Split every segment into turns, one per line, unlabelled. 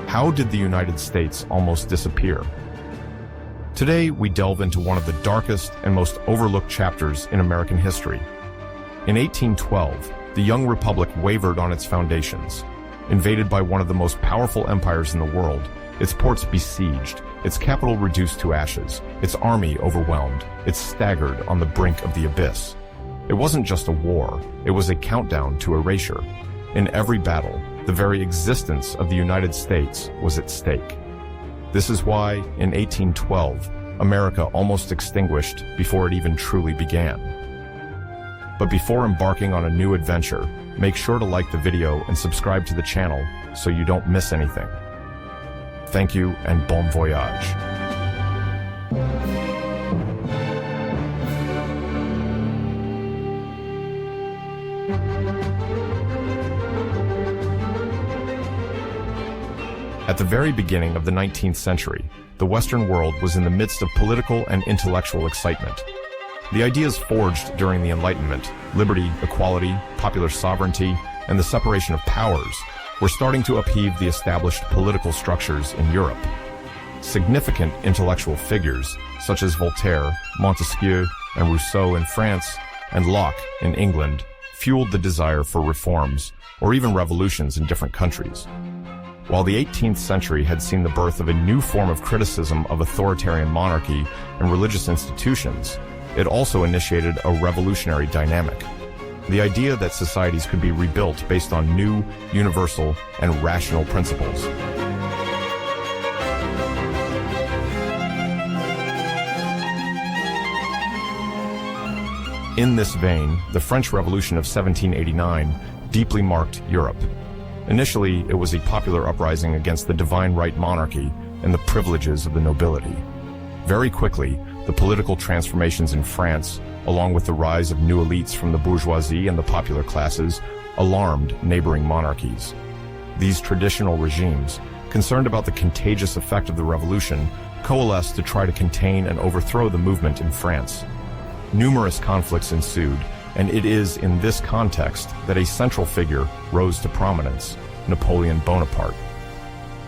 How did the United States almost disappear? Today, we delve into one of the darkest and most overlooked chapters in American history. In 1812, the young republic wavered on its foundations. Invaded by one of the most powerful empires in the world, its ports besieged, its capital reduced to ashes, its army overwhelmed, it staggered on the brink of the abyss. It wasn't just a war, it was a countdown to erasure. In every battle, the very existence of the United States was at stake. This is why, in 1812, America almost extinguished before it even truly began. But before embarking on a new adventure, make sure to like the video and subscribe to the channel so you don't miss anything. Thank you and bon voyage. At the very beginning of the 19th century, the Western world was in the midst of political and intellectual excitement. The ideas forged during the Enlightenment, liberty, equality, popular sovereignty, and the separation of powers, were starting to upheave the established political structures in Europe. Significant intellectual figures, such as Voltaire, Montesquieu, and Rousseau in France, and Locke in England, fueled the desire for reforms, or even revolutions in different countries. While the 18th century had seen the birth of a new form of criticism of authoritarian monarchy and religious institutions, it also initiated a revolutionary dynamic. The idea that societies could be rebuilt based on new, universal, and rational principles. In this vein, the French Revolution of 1789 deeply marked Europe. Initially, it was a popular uprising against the divine right monarchy and the privileges of the nobility. Very quickly, the political transformations in France, along with the rise of new elites from the bourgeoisie and the popular classes, alarmed neighboring monarchies. These traditional regimes, concerned about the contagious effect of the revolution, coalesced to try to contain and overthrow the movement in France. Numerous conflicts ensued, and it is in this context that a central figure rose to prominence, Napoleon Bonaparte.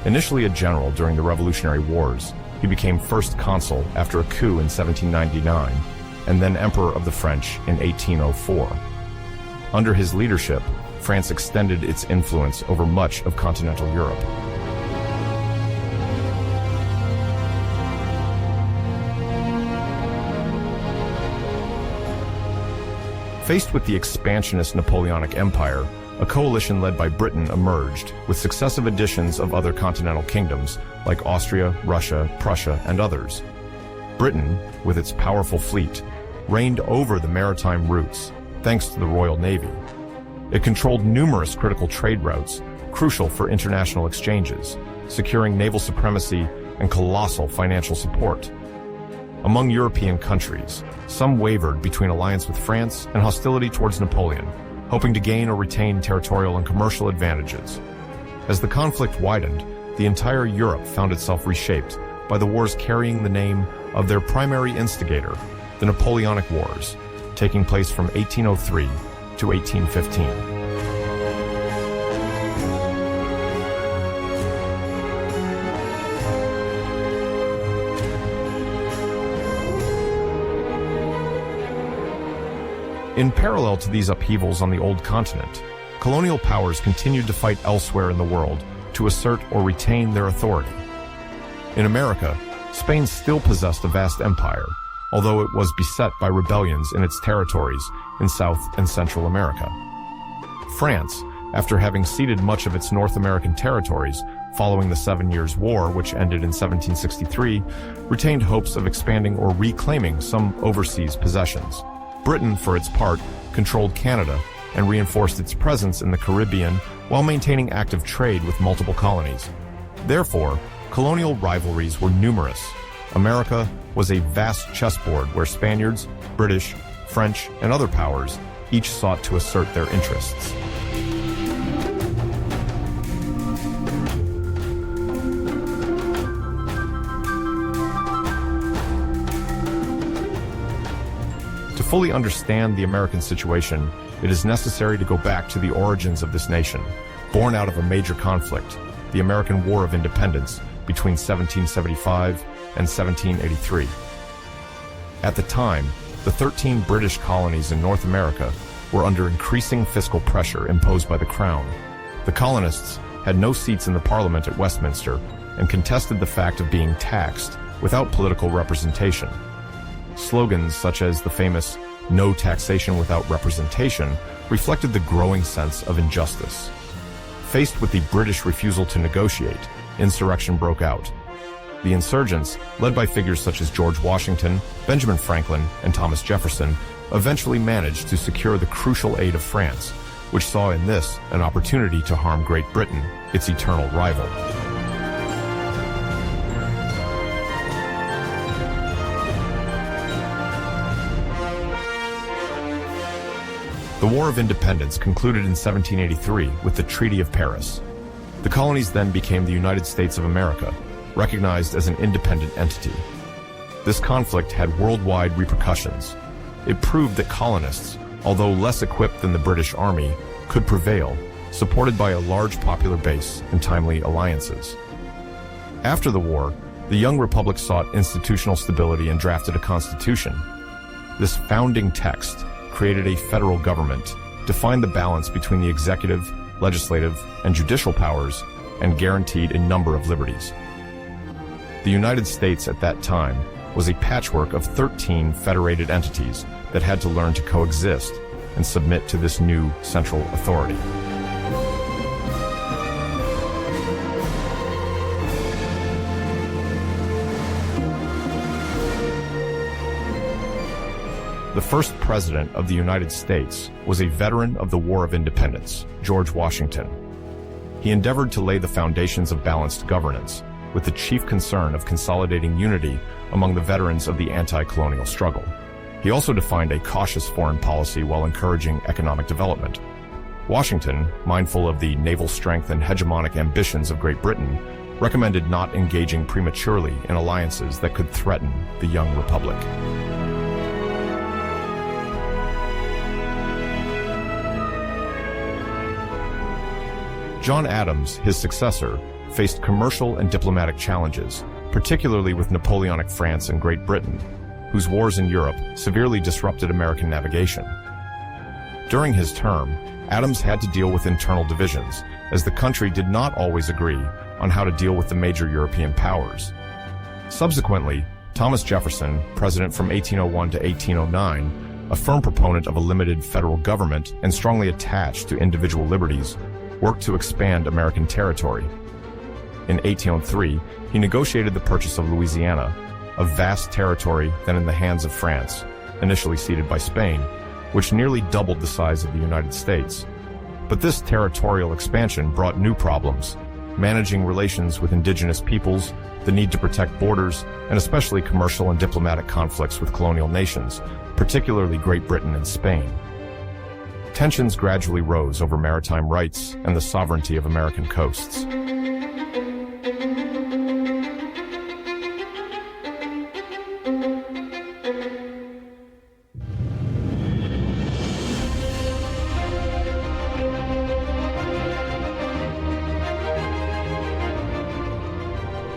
Initially a general during the Revolutionary Wars, he became first consul after a coup in 1799, and then Emperor of the French in 1804. Under his leadership, France extended its influence over much of continental Europe. Faced with the expansionist Napoleonic Empire, a coalition led by Britain emerged, with successive additions of other continental kingdoms, like Austria, Russia, Prussia, and others. Britain, with its powerful fleet, reigned over the maritime routes, thanks to the Royal Navy. It controlled numerous critical trade routes, crucial for international exchanges, securing naval supremacy and colossal financial support. Among European countries, some wavered between alliance with France and hostility towards Napoleon, hoping to gain or retain territorial and commercial advantages. As the conflict widened, the entire Europe found itself reshaped by the wars carrying the name of their primary instigator, the Napoleonic Wars, taking place from 1803 to 1815. In parallel to these upheavals on the old continent, colonial powers continued to fight elsewhere in the world to assert or retain their authority. In America, Spain still possessed a vast empire, although it was beset by rebellions in its territories in South and Central America. France, after having ceded much of its North American territories following the 7 Years' War, which ended in 1763, retained hopes of expanding or reclaiming some overseas possessions. Britain, for its part, controlled Canada and reinforced its presence in the Caribbean while maintaining active trade with multiple colonies. Therefore, colonial rivalries were numerous. America was a vast chessboard where Spaniards, British, French, and other powers each sought to assert their interests. To fully understand the American situation, it is necessary to go back to the origins of this nation, born out of a major conflict, the American War of Independence between 1775 and 1783. At the time, the 13 British colonies in North America were under increasing fiscal pressure imposed by the Crown. The colonists had no seats in the Parliament at Westminster and contested the fact of being taxed without political representation. Slogans such as the famous "No taxation without representation" reflected the growing sense of injustice. Faced with the British refusal to negotiate, insurrection broke out. The insurgents, led by figures such as George Washington, Benjamin Franklin, and Thomas Jefferson, eventually managed to secure the crucial aid of France, which saw in this an opportunity to harm Great Britain, its eternal rival. The War of Independence concluded in 1783 with the Treaty of Paris. The colonies then became the United States of America, recognized as an independent entity. This conflict had worldwide repercussions. It proved that colonists, although less equipped than the British Army, could prevail, supported by a large popular base and timely alliances. After the war, the young republic sought institutional stability and drafted a constitution. This founding text created a federal government, defined the balance between the executive, legislative, and judicial powers, and guaranteed a number of liberties. The United States at that time was a patchwork of 13 federated entities that had to learn to coexist and submit to this new central authority. The first president of the United States was a veteran of the War of Independence, George Washington. He endeavored to lay the foundations of balanced governance, with the chief concern of consolidating unity among the veterans of the anti-colonial struggle. He also defined a cautious foreign policy while encouraging economic development. Washington, mindful of the naval strength and hegemonic ambitions of Great Britain, recommended not engaging prematurely in alliances that could threaten the young republic. John Adams, his successor, faced commercial and diplomatic challenges, particularly with Napoleonic France and Great Britain, whose wars in Europe severely disrupted American navigation. During his term, Adams had to deal with internal divisions, as the country did not always agree on how to deal with the major European powers. Subsequently, Thomas Jefferson, president from 1801 to 1809, a firm proponent of a limited federal government and strongly attached to individual liberties, worked to expand American territory. In 1803, he negotiated the purchase of Louisiana, a vast territory then in the hands of France, initially ceded by Spain, which nearly doubled the size of the United States. But this territorial expansion brought new problems, managing relations with indigenous peoples, the need to protect borders, and especially commercial and diplomatic conflicts with colonial nations, particularly Great Britain and Spain. Tensions gradually rose over maritime rights and the sovereignty of American coasts.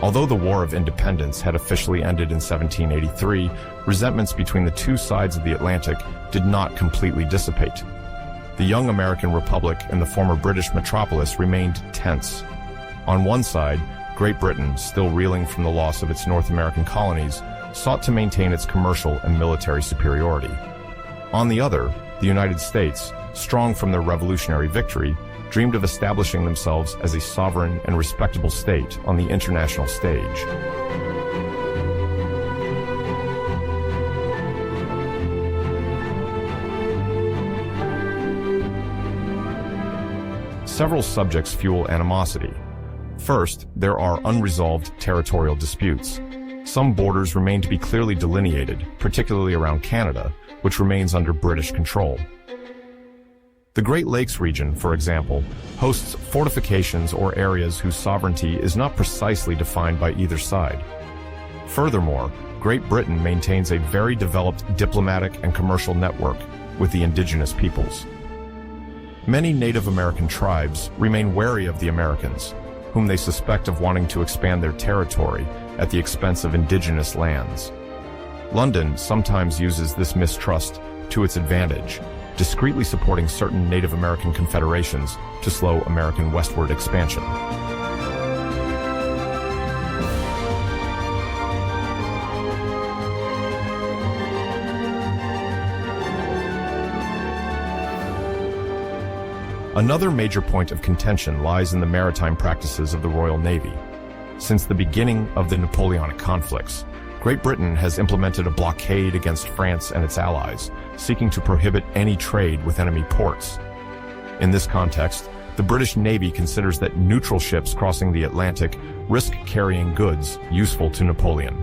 Although the War of Independence had officially ended in 1783, resentments between the two sides of the Atlantic did not completely dissipate. The young American Republic and the former British metropolis remained tense. On one side, Great Britain, still reeling from the loss of its North American colonies, sought to maintain its commercial and military superiority. On the other, the United States, strong from their revolutionary victory, dreamed of establishing themselves as a sovereign and respectable state on the international stage. Several subjects fuel animosity. First, there are unresolved territorial disputes. Some borders remain to be clearly delineated, particularly around Canada, which remains under British control. The Great Lakes region, for example, hosts fortifications or areas whose sovereignty is not precisely defined by either side. Furthermore, Great Britain maintains a very developed diplomatic and commercial network with the indigenous peoples. Many Native American tribes remain wary of the Americans, whom they suspect of wanting to expand their territory at the expense of indigenous lands. London sometimes uses this mistrust to its advantage, discreetly supporting certain Native American confederations to slow American westward expansion. Another major point of contention lies in the maritime practices of the Royal Navy. Since the beginning of the Napoleonic conflicts, Great Britain has implemented a blockade against France and its allies, seeking to prohibit any trade with enemy ports. In this context, the British Navy considers that neutral ships crossing the Atlantic risk carrying goods useful to Napoleon.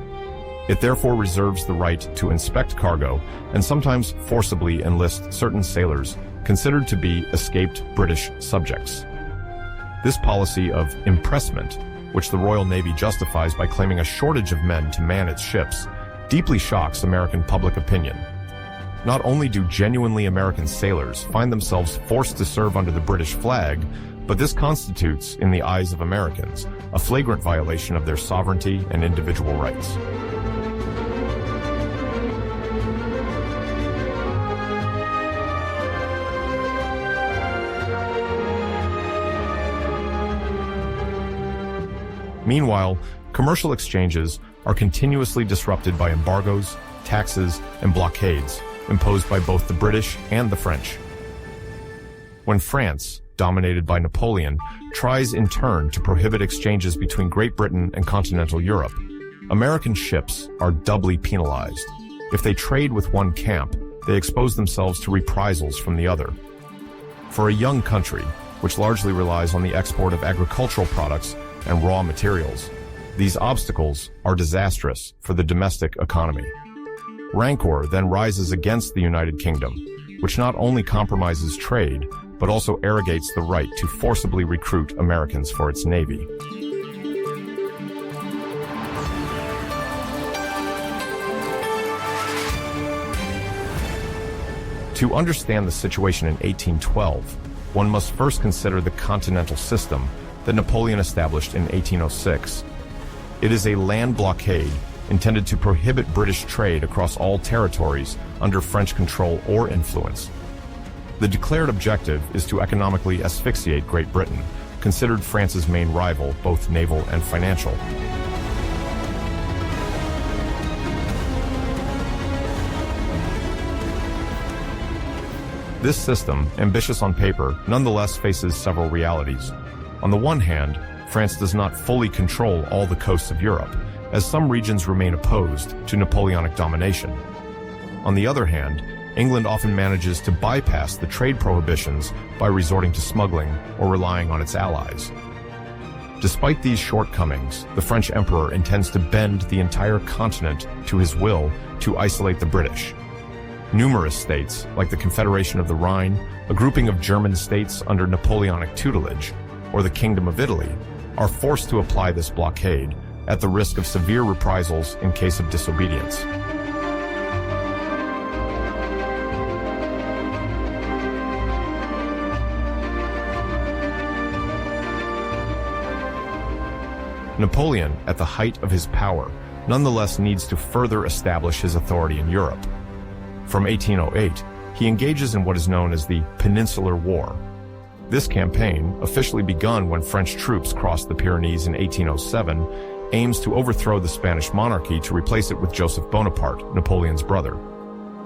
It therefore reserves the right to inspect cargo and sometimes forcibly enlist certain sailors considered to be escaped British subjects. This policy of impressment, which the Royal Navy justifies by claiming a shortage of men to man its ships, deeply shocks American public opinion. Not only do genuinely American sailors find themselves forced to serve under the British flag, but this constitutes, in the eyes of Americans, a flagrant violation of their sovereignty and individual rights. Meanwhile, commercial exchanges are continuously disrupted by embargoes, taxes, and blockades imposed by both the British and the French. When France, dominated by Napoleon, tries in turn to prohibit exchanges between Great Britain and continental Europe, American ships are doubly penalized. If they trade with one camp, they expose themselves to reprisals from the other. For a young country, which largely relies on the export of agricultural products and raw materials, these obstacles are disastrous for the domestic economy. Rancor then rises against the United Kingdom, which not only compromises trade, but also arrogates the right to forcibly recruit Americans for its navy. To understand the situation in 1812, one must first consider the continental system that Napoleon established in 1806. It is a land blockade intended to prohibit British trade across all territories under French control or influence. The declared objective is to economically asphyxiate Great Britain, considered France's main rival, both naval and financial. This system, ambitious on paper, nonetheless faces several realities. On the one hand, France does not fully control all the coasts of Europe, as some regions remain opposed to Napoleonic domination. On the other hand, England often manages to bypass the trade prohibitions by resorting to smuggling or relying on its allies. Despite these shortcomings, the French emperor intends to bend the entire continent to his will to isolate the British. Numerous states, like the Confederation of the Rhine, a grouping of German states under Napoleonic tutelage, or the Kingdom of Italy, are forced to apply this blockade at the risk of severe reprisals in case of disobedience. Napoleon, at the height of his power, nonetheless needs to further establish his authority in Europe. From 1808, he engages in what is known as the Peninsular War. This campaign, officially begun when French troops crossed the Pyrenees in 1807, aims to overthrow the Spanish monarchy to replace it with Joseph Bonaparte, Napoleon's brother.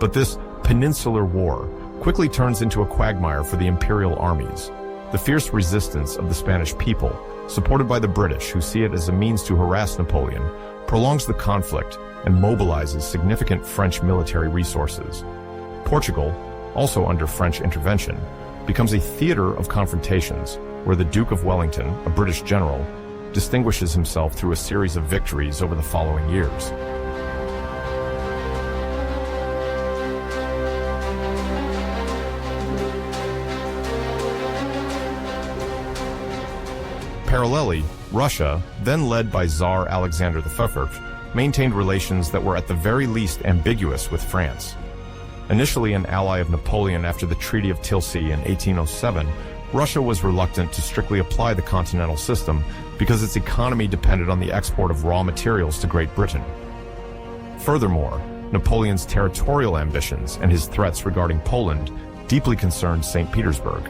But this Peninsular War quickly turns into a quagmire for the imperial armies. The fierce resistance of the Spanish people, supported by the British, who see it as a means to harass Napoleon, prolongs the conflict and mobilizes significant French military resources. Portugal, also under French intervention, becomes a theater of confrontations where the Duke of Wellington, a British general, distinguishes himself through a series of victories over the following years. Parallelly, Russia, then led by Tsar Alexander I, maintained relations that were at the very least ambiguous with France. Initially an ally of Napoleon after the Treaty of Tilsit in 1807, Russia was reluctant to strictly apply the continental system because its economy depended on the export of raw materials to Great Britain. Furthermore, Napoleon's territorial ambitions and his threats regarding Poland deeply concerned St. Petersburg.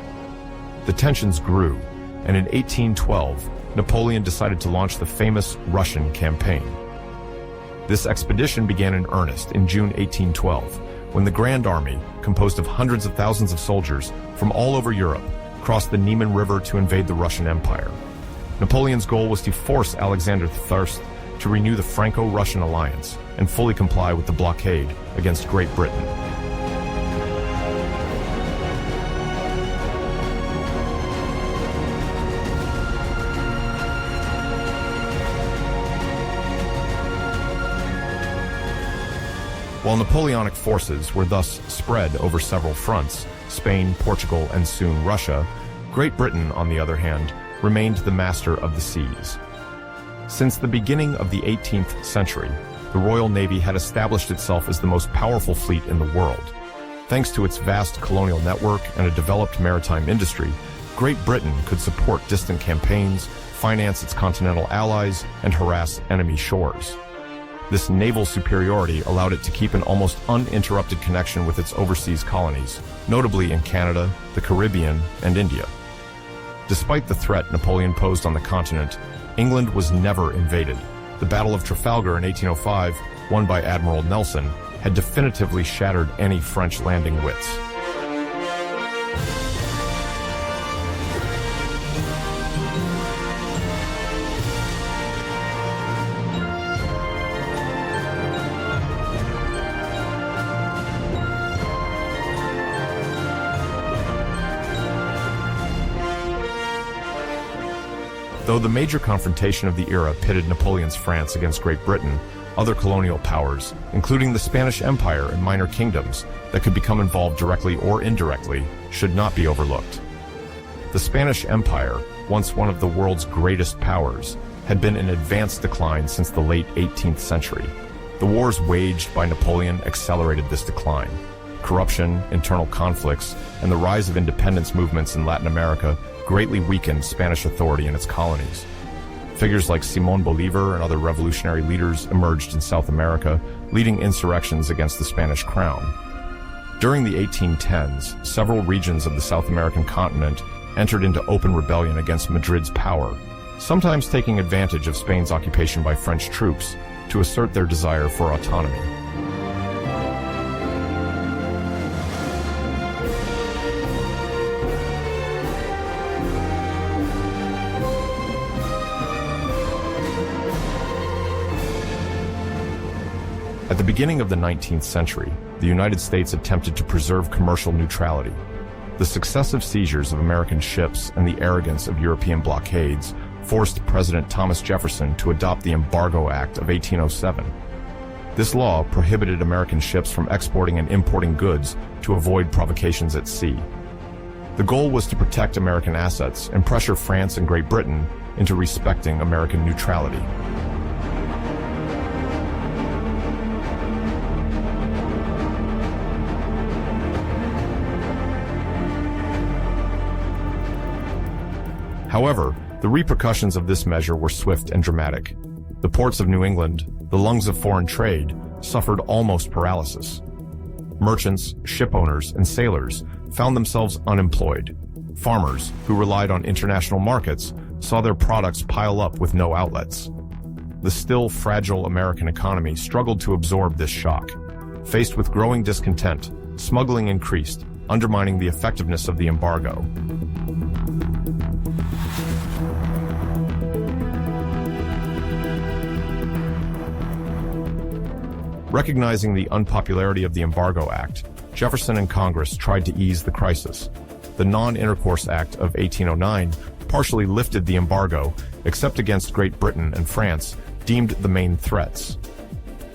The tensions grew, and in 1812, Napoleon decided to launch the famous Russian campaign. This expedition began in earnest in June 1812, when the Grand Army, composed of hundreds of thousands of soldiers from all over Europe, crossed the Niemen River to invade the Russian Empire. Napoleon's goal was to force Alexander I to renew the Franco-Russian alliance and fully comply with the blockade against Great Britain. While Napoleonic forces were thus spread over several fronts, Spain, Portugal, and soon Russia, Great Britain, on the other hand, remained the master of the seas. Since the beginning of the 18th century, the Royal Navy had established itself as the most powerful fleet in the world. Thanks to its vast colonial network and a developed maritime industry, Great Britain could support distant campaigns, finance its continental allies, and harass enemy shores. This naval superiority allowed it to keep an almost uninterrupted connection with its overseas colonies, notably in Canada, the Caribbean, and India. Despite the threat Napoleon posed on the continent, England was never invaded. The Battle of Trafalgar in 1805, won by Admiral Nelson, had definitively shattered any French landing wits. Though the major confrontation of the era pitted Napoleon's France against Great Britain, other colonial powers, including the Spanish Empire and minor kingdoms that could become involved directly or indirectly, should not be overlooked. The Spanish Empire, once one of the world's greatest powers, had been in advanced decline since the late 18th century. The wars waged by Napoleon accelerated this decline. Corruption, internal conflicts, and the rise of independence movements in Latin America greatly weakened Spanish authority in its colonies. Figures like Simón Bolívar and other revolutionary leaders emerged in South America, leading insurrections against the Spanish crown. During the 1810s, several regions of the South American continent entered into open rebellion against Madrid's power, sometimes taking advantage of Spain's occupation by French troops to assert their desire for autonomy. At the beginning of the 19th century, the United States attempted to preserve commercial neutrality. The successive seizures of American ships and the arrogance of European blockades forced President Thomas Jefferson to adopt the Embargo Act of 1807. This law prohibited American ships from exporting and importing goods to avoid provocations at sea. The goal was to protect American assets and pressure France and Great Britain into respecting American neutrality. However, the repercussions of this measure were swift and dramatic. The ports of New England, the lungs of foreign trade, suffered almost paralysis. Merchants, ship owners, and sailors found themselves unemployed. Farmers, who relied on international markets, saw their products pile up with no outlets. The still fragile American economy struggled to absorb this shock. Faced with growing discontent, smuggling increased, undermining the effectiveness of the embargo. Recognizing the unpopularity of the Embargo Act, Jefferson and Congress tried to ease the crisis. The Non-Intercourse Act of 1809 partially lifted the embargo, except against Great Britain and France, deemed the main threats.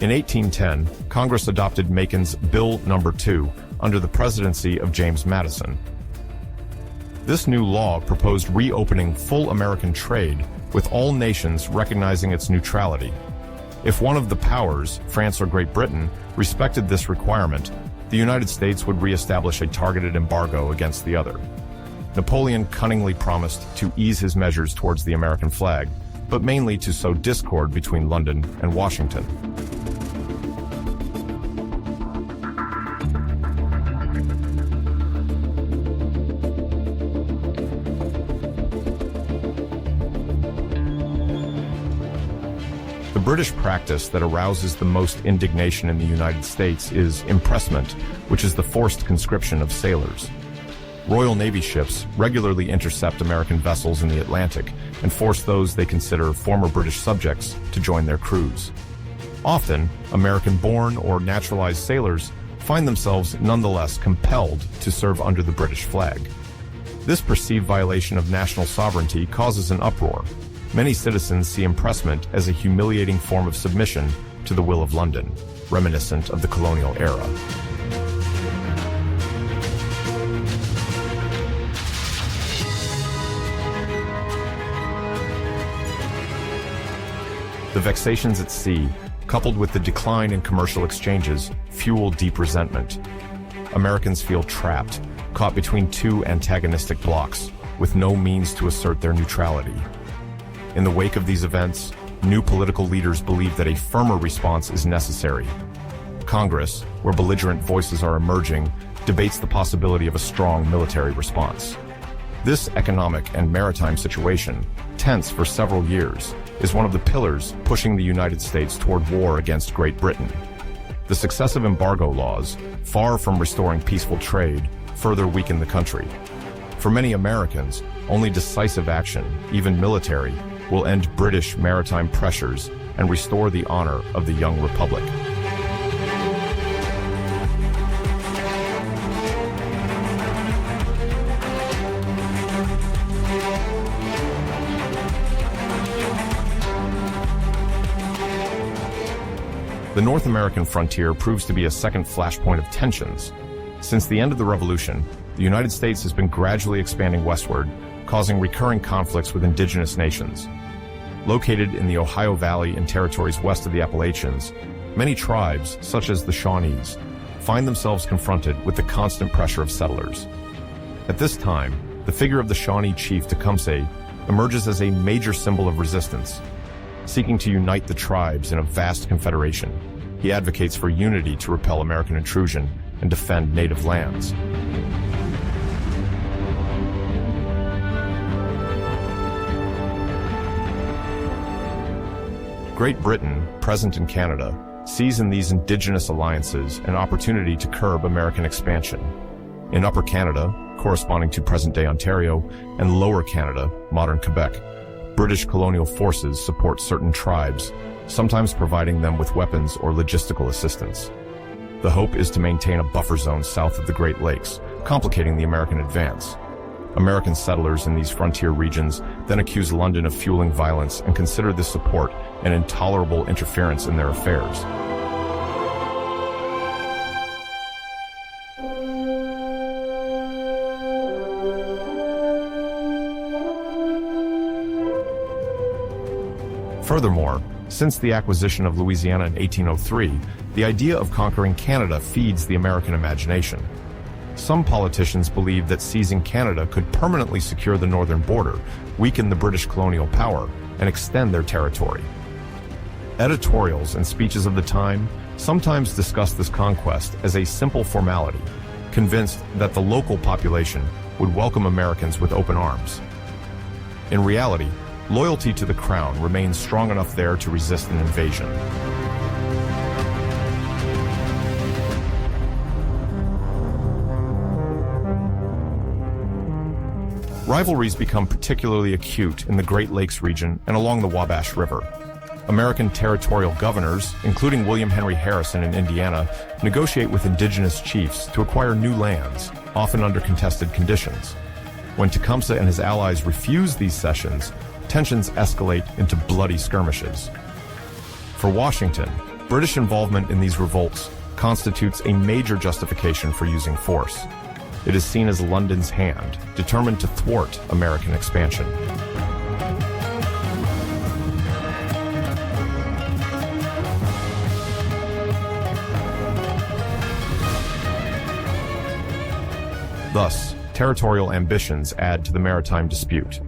In 1810, Congress adopted Macon's Bill No. 2 under the presidency of James Madison. This new law proposed reopening full American trade, with all nations recognizing its neutrality. If one of the powers, France or Great Britain, respected this requirement, the United States would reestablish a targeted embargo against the other. Napoleon cunningly promised to ease his measures towards the American flag, but mainly to sow discord between London and Washington. The British practice that arouses the most indignation in the United States is impressment, which is the forced conscription of sailors. Royal Navy ships regularly intercept American vessels in the Atlantic and force those they consider former British subjects to join their crews. Often, American-born or naturalized sailors find themselves nonetheless compelled to serve under the British flag. This perceived violation of national sovereignty causes an uproar. Many citizens see impressment as a humiliating form of submission to the will of London, reminiscent of the colonial era. The vexations at sea, coupled with the decline in commercial exchanges, fuel deep resentment. Americans feel trapped, caught between two antagonistic blocs, with no means to assert their neutrality. In the wake of these events, new political leaders believe that a firmer response is necessary. Congress, where belligerent voices are emerging, debates the possibility of a strong military response. This economic and maritime situation, tense for several years, is one of the pillars pushing the United States toward war against Great Britain. The successive embargo laws, far from restoring peaceful trade, further weaken the country. For many Americans, only decisive action, even military, will end British maritime pressures and restore the honor of the young republic. The North American frontier proves to be a second flashpoint of tensions. Since the end of the Revolution, the United States has been gradually expanding westward, causing recurring conflicts with indigenous nations. Located in the Ohio Valley and territories west of the Appalachians, many tribes, such as the Shawnees, find themselves confronted with the constant pressure of settlers. At this time, the figure of the Shawnee chief Tecumseh emerges as a major symbol of resistance. Seeking to unite the tribes in a vast confederation, he advocates for unity to repel American intrusion and defend native lands. Great Britain, present in Canada, sees in these indigenous alliances an opportunity to curb American expansion. In Upper Canada, corresponding to present-day Ontario, and Lower Canada, modern Quebec, British colonial forces support certain tribes, sometimes providing them with weapons or logistical assistance. The hope is to maintain a buffer zone south of the Great Lakes, complicating the American advance. American settlers in these frontier regions then accuse London of fueling violence and consider this support an intolerable interference in their affairs. Furthermore, since the acquisition of Louisiana in 1803, the idea of conquering Canada feeds the American imagination. Some politicians believe that seizing Canada could permanently secure the northern border, weaken the British colonial power, and extend their territory. Editorials and speeches of the time sometimes discuss this conquest as a simple formality, convinced that the local population would welcome Americans with open arms. In reality, loyalty to the crown remains strong enough there to resist an invasion. Rivalries become particularly acute in the Great Lakes region and along the Wabash River. American territorial governors, including William Henry Harrison in Indiana, negotiate with indigenous chiefs to acquire new lands, often under contested conditions. When Tecumseh and his allies refuse these cessions, tensions escalate into bloody skirmishes. For Washington, British involvement in these revolts constitutes a major justification for using force. It is seen as London's hand, determined to thwart American expansion. Thus, Territorial ambitions add to the maritime dispute.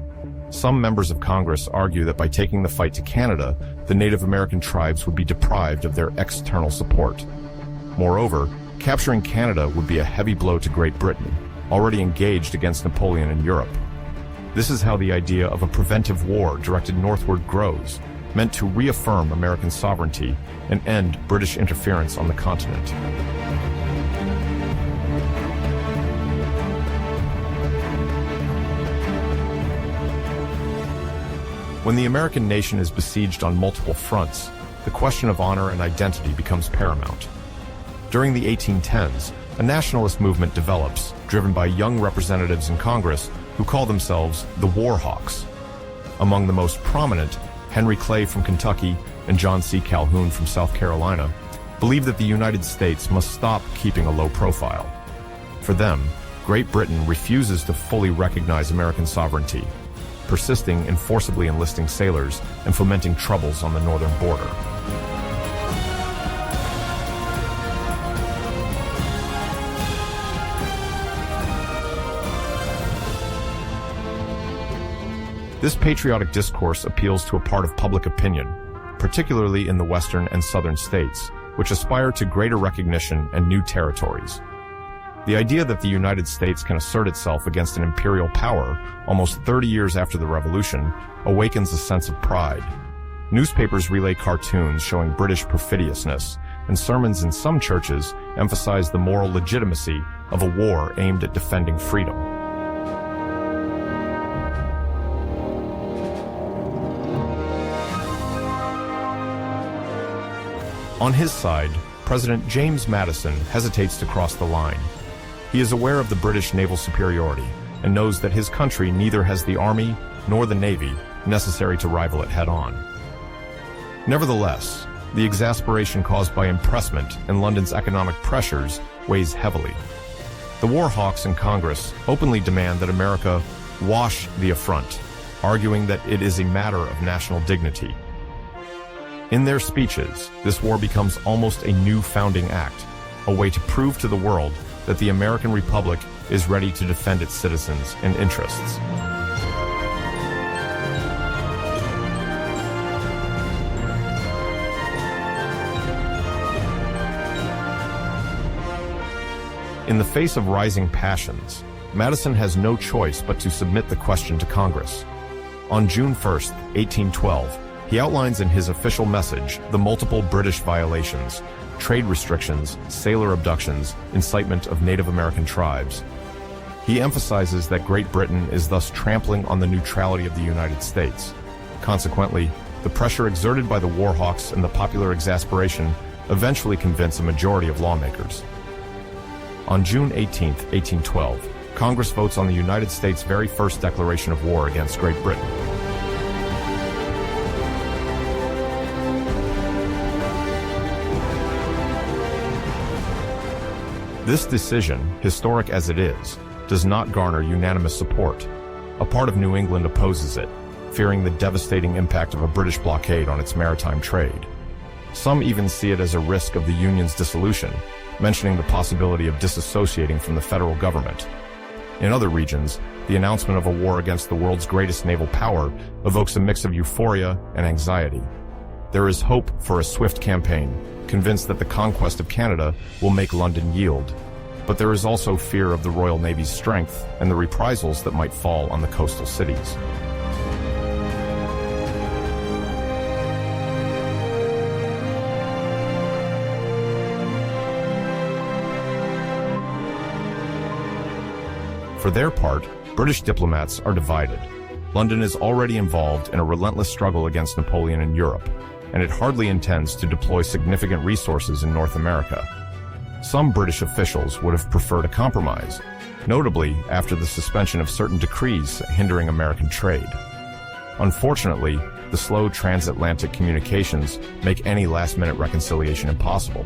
Some members of Congress argue that by taking the fight to Canada, the Native American tribes would be deprived of their external support. Moreover, capturing Canada would be a heavy blow to Great Britain, already engaged against Napoleon in Europe. This is how the idea of a preventive war directed northward grows, meant to reaffirm American sovereignty and end British interference on the continent. When the American nation is besieged on multiple fronts, the question of honor and identity becomes paramount. During the 1810s, a nationalist movement develops, driven by young representatives in Congress who call themselves the War Hawks. Among the most prominent, Henry Clay from Kentucky and John C. Calhoun from South Carolina believe that the United States must stop keeping a low profile. For them, Great Britain refuses to fully recognize American sovereignty, persisting in forcibly enlisting sailors and fomenting troubles on the northern border. This patriotic discourse appeals to a part of public opinion, particularly in the western and southern states, which aspire to greater recognition and new territories. The idea that the United States can assert itself against an imperial power almost 30 years after the Revolution awakens a sense of pride. Newspapers relay cartoons showing British perfidiousness, and sermons in some churches emphasize the moral legitimacy of a war aimed at defending freedom. On his side, President James Madison hesitates to cross the line. He is aware of the British naval superiority and knows that his country neither has the army nor the navy necessary to rival it head-on. Nevertheless, the exasperation caused by impressment and London's economic pressures weighs heavily. The War Hawks in Congress openly demand that America wash the affront, arguing that it is a matter of national dignity. In their speeches, this war becomes almost a new founding act, a way to prove to the world that the American Republic is ready to defend its citizens and interests. In the face of rising passions, Madison has no choice but to submit the question to Congress. On June 1, 1812, he outlines in his official message the multiple British violations: trade restrictions, sailor abductions, incitement of Native American tribes. He emphasizes that Great Britain is thus trampling on the neutrality of the United States. Consequently, the pressure exerted by the War Hawks and the popular exasperation eventually convince a majority of lawmakers. On June 18, 1812, Congress votes on the United States' very first declaration of war against Great Britain. This decision, historic as it is, does not garner unanimous support. A part of New England opposes it, fearing the devastating impact of a British blockade on its maritime trade. Some even see it as a risk of the Union's dissolution, mentioning the possibility of disassociating from the federal government. In other regions, the announcement of a war against the world's greatest naval power evokes a mix of euphoria and anxiety. There is hope for a swift campaign, convinced that the conquest of Canada will make London yield. But there is also fear of the Royal Navy's strength and the reprisals that might fall on the coastal cities. For their part, British diplomats are divided. London is already involved in a relentless struggle against Napoleon in Europe, and it hardly intends to deploy significant resources in North America. Some British officials would have preferred a compromise, notably after the suspension of certain decrees hindering American trade. Unfortunately, the slow transatlantic communications make any last-minute reconciliation impossible.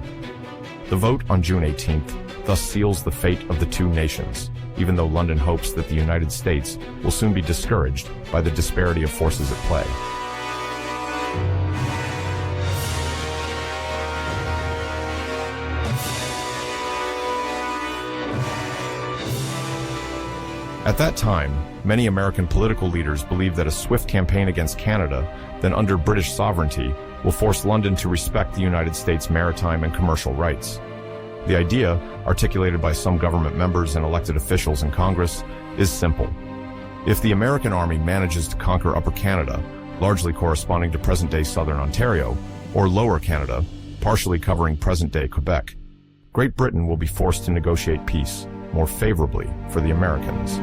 The vote on June 18th thus seals the fate of the two nations, even though London hopes that the United States will soon be discouraged by the disparity of forces at play. At that time, many American political leaders believed that a swift campaign against Canada, then under British sovereignty, will force London to respect the United States' maritime and commercial rights. The idea, articulated by some government members and elected officials in Congress, is simple. If the American Army manages to conquer Upper Canada, largely corresponding to present-day southern Ontario, or Lower Canada, partially covering present-day Quebec, Great Britain will be forced to negotiate peace more favorably for the Americans.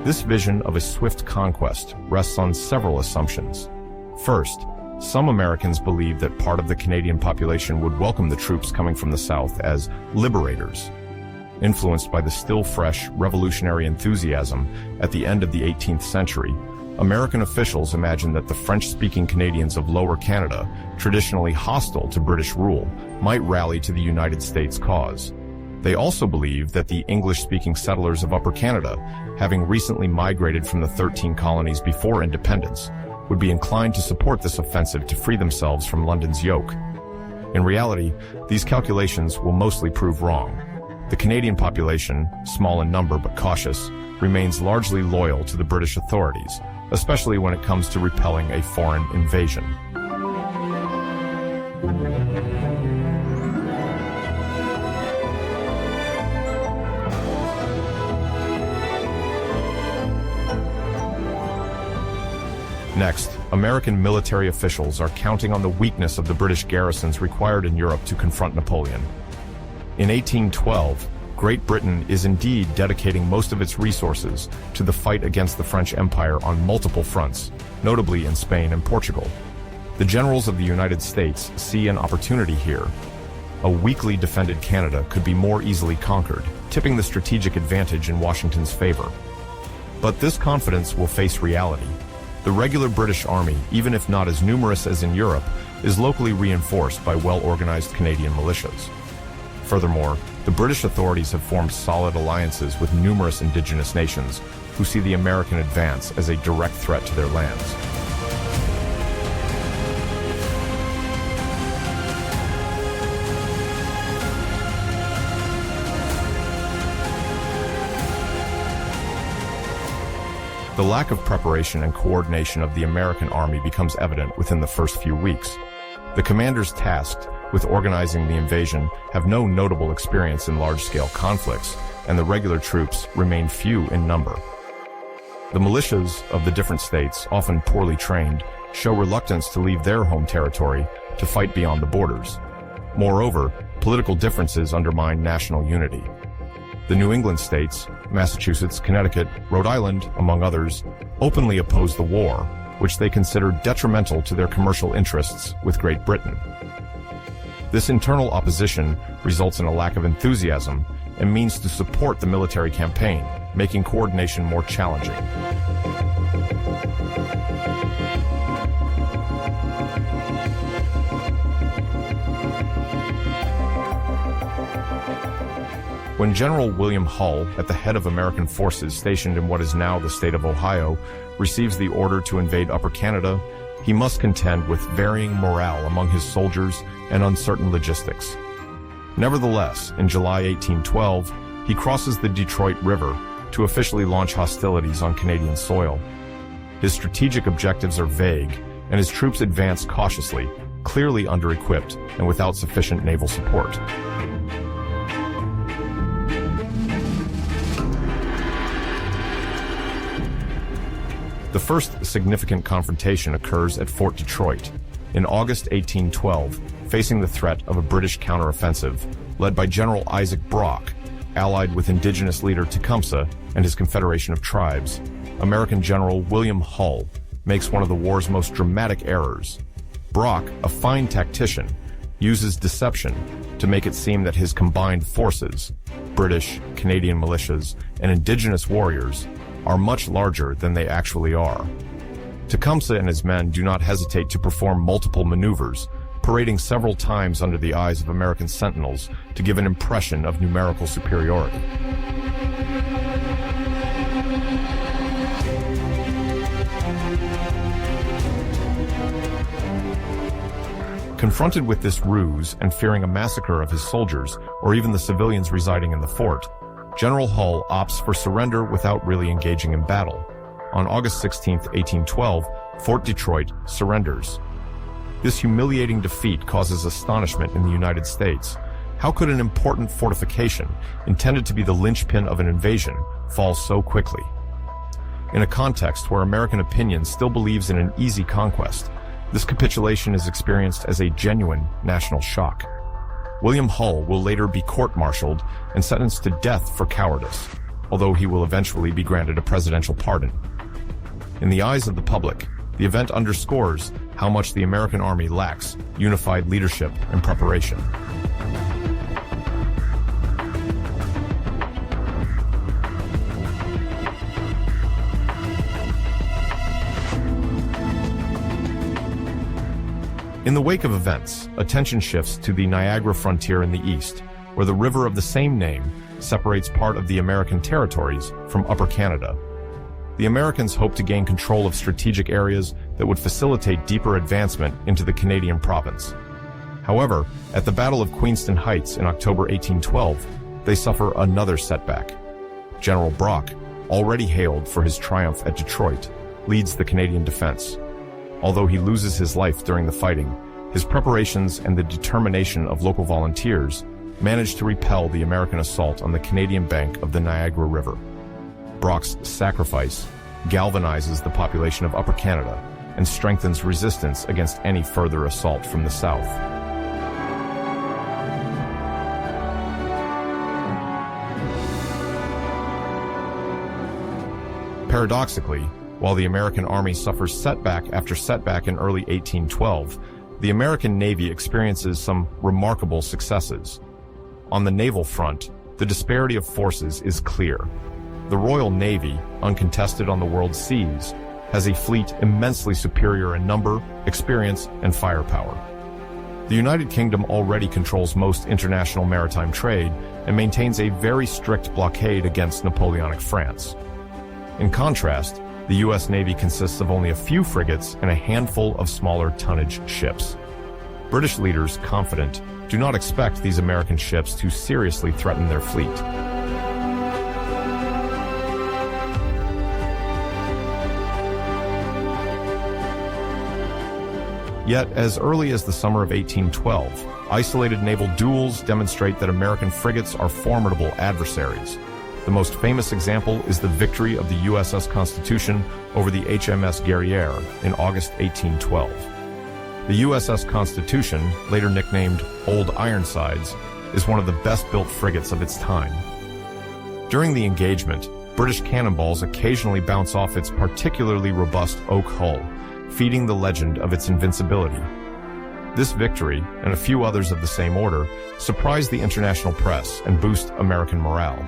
This vision of a swift conquest rests on several assumptions. First, some Americans believed that part of the Canadian population would welcome the troops coming from the South as liberators. Influenced by the still fresh revolutionary enthusiasm at the end of the 18th century, American officials imagined that the French-speaking Canadians of Lower Canada, traditionally hostile to British rule, might rally to the United States cause. They also believed that the English-speaking settlers of Upper Canada, having recently migrated from the 13 colonies before independence, would be inclined to support this offensive to free themselves from London's yoke. In reality, these calculations will mostly prove wrong. The Canadian population, small in number but cautious, remains largely loyal to the British authorities, especially when it comes to repelling a foreign invasion. Next, American military officials are counting on the weakness of the British garrisons required in Europe to confront Napoleon. In 1812, Great Britain is indeed dedicating most of its resources to the fight against the French Empire on multiple fronts, notably in Spain and Portugal. The generals of the United States see an opportunity here. A weakly defended Canada could be more easily conquered, tipping the strategic advantage in Washington's favor. But this confidence will face reality. The regular British Army, even if not as numerous as in Europe, is locally reinforced by well-organized Canadian militias. Furthermore, the British authorities have formed solid alliances with numerous indigenous nations who see the American advance as a direct threat to their lands. The lack of preparation and coordination of the American Army becomes evident within the first few weeks. The commanders tasked with organizing the invasion have no notable experience in large-scale conflicts, and the regular troops remain few in number. The militias of the different states, often poorly trained, show reluctance to leave their home territory to fight beyond the borders. Moreover, political differences undermine national unity. The New England states, Massachusetts, Connecticut, Rhode Island, among others, openly oppose the war, which they consider detrimental to their commercial interests with Great Britain. This internal opposition results in a lack of enthusiasm and means to support the military campaign, making coordination more challenging. When General William Hull, at the head of American forces stationed in what is now the state of Ohio, receives the order to invade Upper Canada, he must contend with varying morale among his soldiers and uncertain logistics. Nevertheless, in July 1812, he crosses the Detroit River to officially launch hostilities on Canadian soil. His strategic objectives are vague, and his troops advance cautiously, clearly under-equipped and without sufficient naval support. The first significant confrontation occurs at Fort Detroit in August 1812, facing the threat of a British counteroffensive led by General Isaac Brock, allied with indigenous leader Tecumseh and his confederation of tribes. American General William Hull makes one of the war's most dramatic errors. Brock, a fine tactician, uses deception to make it seem that his combined forces, British, Canadian militias, and indigenous warriors, are much larger than they actually are. Tecumseh and his men do not hesitate to perform multiple maneuvers, parading several times under the eyes of American sentinels to give an impression of numerical superiority. Confronted with this ruse and fearing a massacre of his soldiers, or even the civilians residing in the fort, General Hull opts for surrender without really engaging in battle. On August 16, 1812, Fort Detroit surrenders. This humiliating defeat causes astonishment in the United States. How could an important fortification, intended to be the linchpin of an invasion, fall so quickly? In a context where American opinion still believes in an easy conquest, this capitulation is experienced as a genuine national shock. William Hull will later be court-martialed and sentenced to death for cowardice, although he will eventually be granted a presidential pardon. In the eyes of the public, the event underscores how much the American Army lacks unified leadership and preparation. In the wake of events, attention shifts to the Niagara frontier in the east, where the river of the same name separates part of the American territories from Upper Canada. The Americans hoped to gain control of strategic areas that would facilitate deeper advancement into the Canadian province. However, at the Battle of Queenston Heights in October 1812, they suffer another setback. General Brock, already hailed for his triumph at Detroit, leads the Canadian defense. Although he loses his life during the fighting, his preparations and the determination of local volunteers manage to repel the American assault on the Canadian bank of the Niagara River. Brock's sacrifice galvanizes the population of Upper Canada and strengthens resistance against any further assault from the south. Paradoxically, while the American Army suffers setback after setback in early 1812, the American Navy experiences some remarkable successes. On the naval front, the disparity of forces is clear. The Royal Navy, uncontested on the world's seas, has a fleet immensely superior in number, experience, and firepower. The United Kingdom already controls most international maritime trade and maintains a very strict blockade against Napoleonic France. In contrast, the U.S. Navy consists of only a few frigates and a handful of smaller tonnage ships. British leaders, confident, do not expect these American ships to seriously threaten their fleet. Yet, as early as the summer of 1812, isolated naval duels demonstrate that American frigates are formidable adversaries. The most famous example is the victory of the USS Constitution over the HMS Guerriere in August 1812. The USS Constitution, later nicknamed Old Ironsides, is one of the best-built frigates of its time. During the engagement, British cannonballs occasionally bounce off its particularly robust oak hull, feeding the legend of its invincibility. This victory, and a few others of the same order, surprise the international press and boost American morale.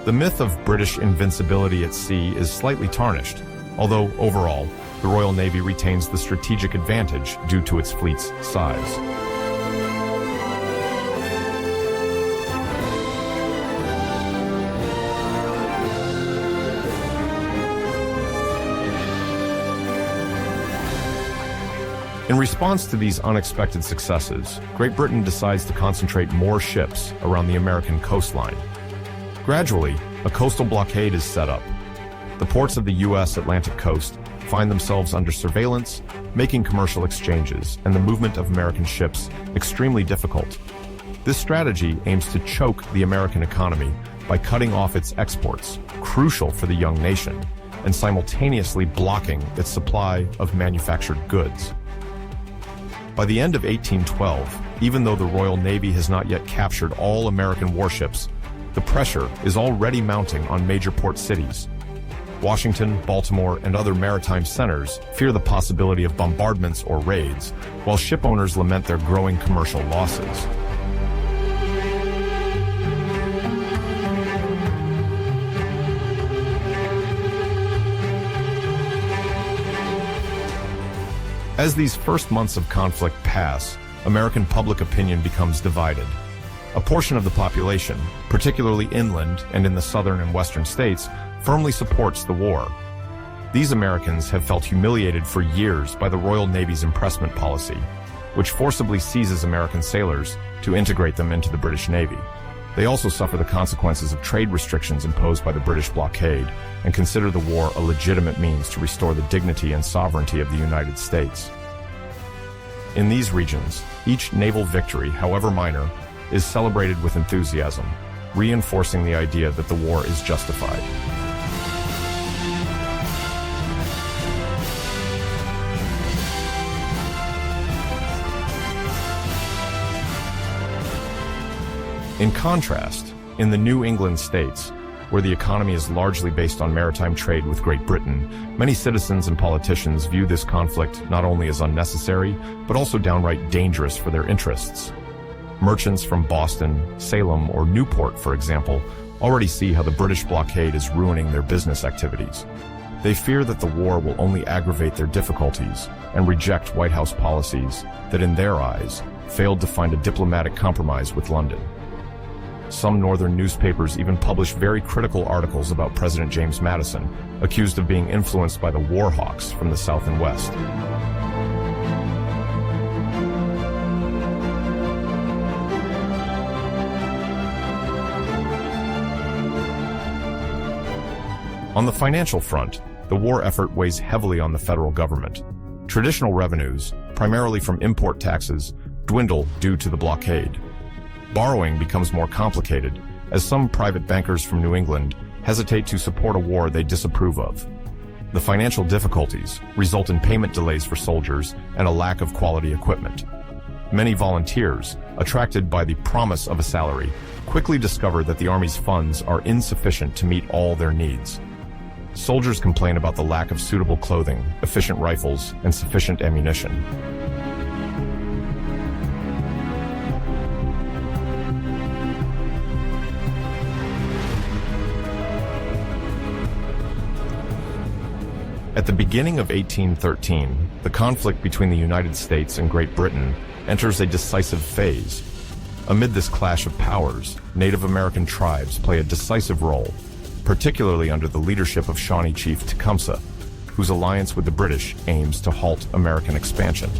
The myth of British invincibility at sea is slightly tarnished, although overall, the Royal Navy retains the strategic advantage due to its fleet's size. In response to these unexpected successes, Great Britain decides to concentrate more ships around the American coastline. Gradually, a coastal blockade is set up. The ports of the U.S. Atlantic coast find themselves under surveillance, making commercial exchanges and the movement of American ships extremely difficult. This strategy aims to choke the American economy by cutting off its exports, crucial for the young nation, and simultaneously blocking its supply of manufactured goods. By the end of 1812, even though the Royal Navy has not yet captured all American warships, the pressure is already mounting on major port cities. Washington, Baltimore, and other maritime centers fear the possibility of bombardments or raids, while ship owners lament their growing commercial losses. As these first months of conflict pass, American public opinion becomes divided. A portion of the population, particularly inland and in the southern and western states, firmly supports the war. These Americans have felt humiliated for years by the Royal Navy's impressment policy. which forcibly seizes American sailors to integrate them into the British Navy. They also suffer the consequences of trade restrictions imposed by the British blockade and consider the war a legitimate means to restore the dignity and sovereignty of the United States. In these regions, each naval victory, however minor, is celebrated with enthusiasm, reinforcing the idea that the war is justified. In contrast, in the New England states, where the economy is largely based on maritime trade with Great Britain, many citizens and politicians view this conflict not only as unnecessary, but also downright dangerous for their interests. Merchants from Boston, Salem, or Newport, for example, already see how the British blockade is ruining their business activities. They fear that the war will only aggravate their difficulties and reject White House policies that, in their eyes, failed to find a diplomatic compromise with London. Some northern newspapers even publish very critical articles about President James Madison, accused of being influenced by the war hawks from the South and West. On the financial front, the war effort weighs heavily on the federal government. Traditional revenues, primarily from import taxes, dwindle due to the blockade. Borrowing becomes more complicated, as some private bankers from New England hesitate to support a war they disapprove of. The financial difficulties result in payment delays for soldiers and a lack of quality equipment. Many volunteers, attracted by the promise of a salary, quickly discover that the Army's funds are insufficient to meet all their needs. Soldiers complain about the lack of suitable clothing, efficient rifles, and sufficient ammunition. At the beginning of 1813, the conflict between the United States and Great Britain enters a decisive phase. Amid this clash of powers, Native American tribes play a decisive role, particularly under the leadership of Shawnee Chief Tecumseh, whose alliance with the British aims to halt American expansion.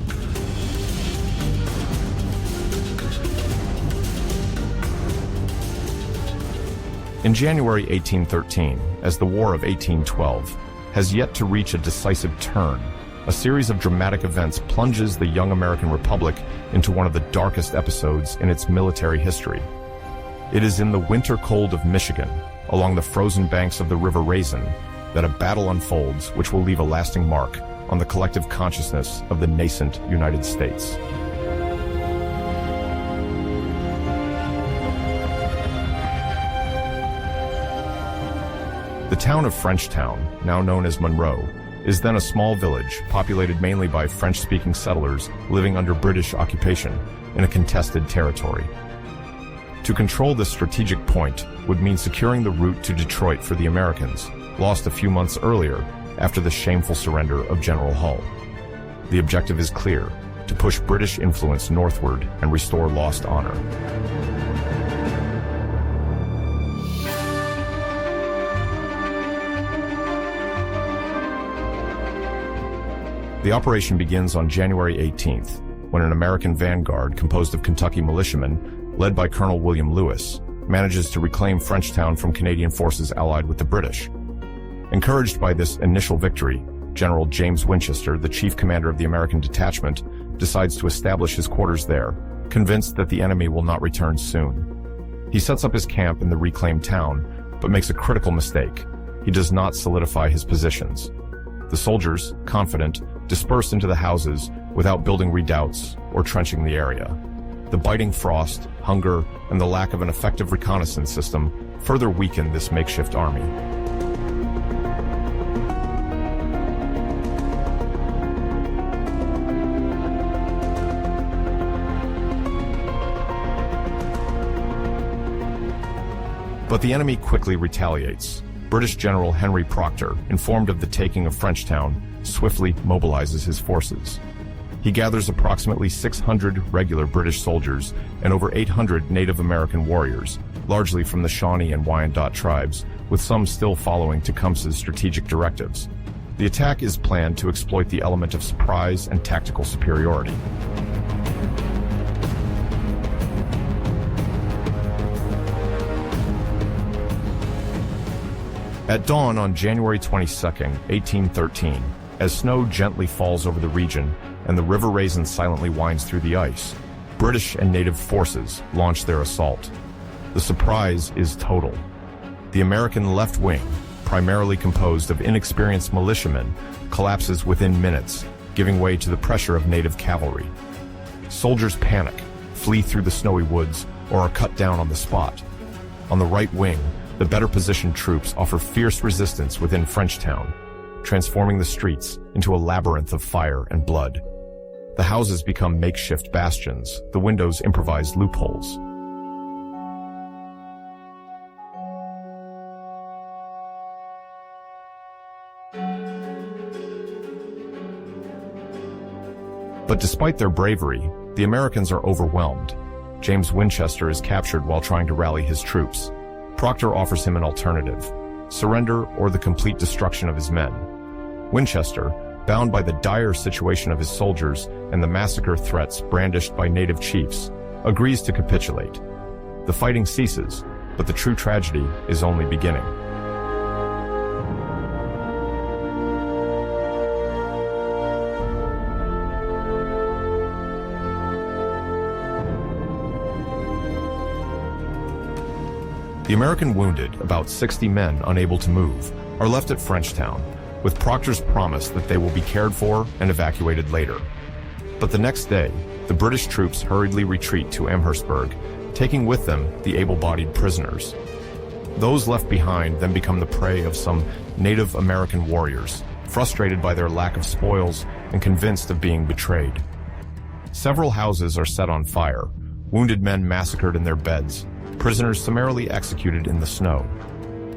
In January 1813, as the War of 1812 has yet to reach a decisive turn, a series of dramatic events plunges the young American Republic into one of the darkest episodes in its military history. It is in the winter cold of Michigan, along the frozen banks of the River Raisin, that a battle unfolds which will leave a lasting mark on the collective consciousness of the nascent United States. The town of Frenchtown, now known as Monroe, is then a small village populated mainly by French-speaking settlers living under British occupation in a contested territory. To control this strategic point would mean securing the route to Detroit for the Americans, lost a few months earlier after the shameful surrender of General Hull. The objective is clear: to push British influence northward and restore lost honor. The operation begins on January 18th, when an American vanguard composed of Kentucky militiamen, led by Colonel William Lewis, manages to reclaim Frenchtown from Canadian forces allied with the British. Encouraged by this initial victory, General James Winchester, the chief commander of the American detachment, decides to establish his quarters there, convinced that the enemy will not return soon. He sets up his camp in the reclaimed town, but makes a critical mistake. He does not solidify his positions. The soldiers, confident, disperse into the houses without building redoubts or trenching the area. The biting frost, hunger, and the lack of an effective reconnaissance system further weaken this makeshift army. But the enemy quickly retaliates. British General Henry Proctor, informed of the taking of Frenchtown, swiftly mobilizes his forces. He gathers approximately 600 regular British soldiers and over 800 Native American warriors, largely from the Shawnee and Wyandot tribes, with some still following Tecumseh's strategic directives. The attack is planned to exploit the element of surprise and tactical superiority. At dawn on January 22, 1813, as snow gently falls over the region and the River Raisin silently winds through the ice, British and native forces launch their assault. The surprise is total. The American left wing, primarily composed of inexperienced militiamen, collapses within minutes, giving way to the pressure of native cavalry. Soldiers panic, flee through the snowy woods, or are cut down on the spot. On the right wing, the better-positioned troops offer fierce resistance within Frenchtown, transforming the streets into a labyrinth of fire and blood. The houses become makeshift bastions, the windows improvised loopholes. But despite their bravery, the Americans are overwhelmed. James Winchester is captured while trying to rally his troops. Proctor offers him an alternative: surrender or the complete destruction of his men. Winchester, bound by the dire situation of his soldiers and the massacre threats brandished by native chiefs, agrees to capitulate. The fighting ceases, but the true tragedy is only beginning. The American wounded, about 60 men unable to move, are left at Frenchtown, with Proctor's promise that they will be cared for and evacuated later. But the next day, the British troops hurriedly retreat to Amherstburg, taking with them the able-bodied prisoners. Those left behind then become the prey of some Native American warriors, frustrated by their lack of spoils and convinced of being betrayed. Several houses are set on fire, wounded men massacred in their beds, prisoners summarily executed in the snow.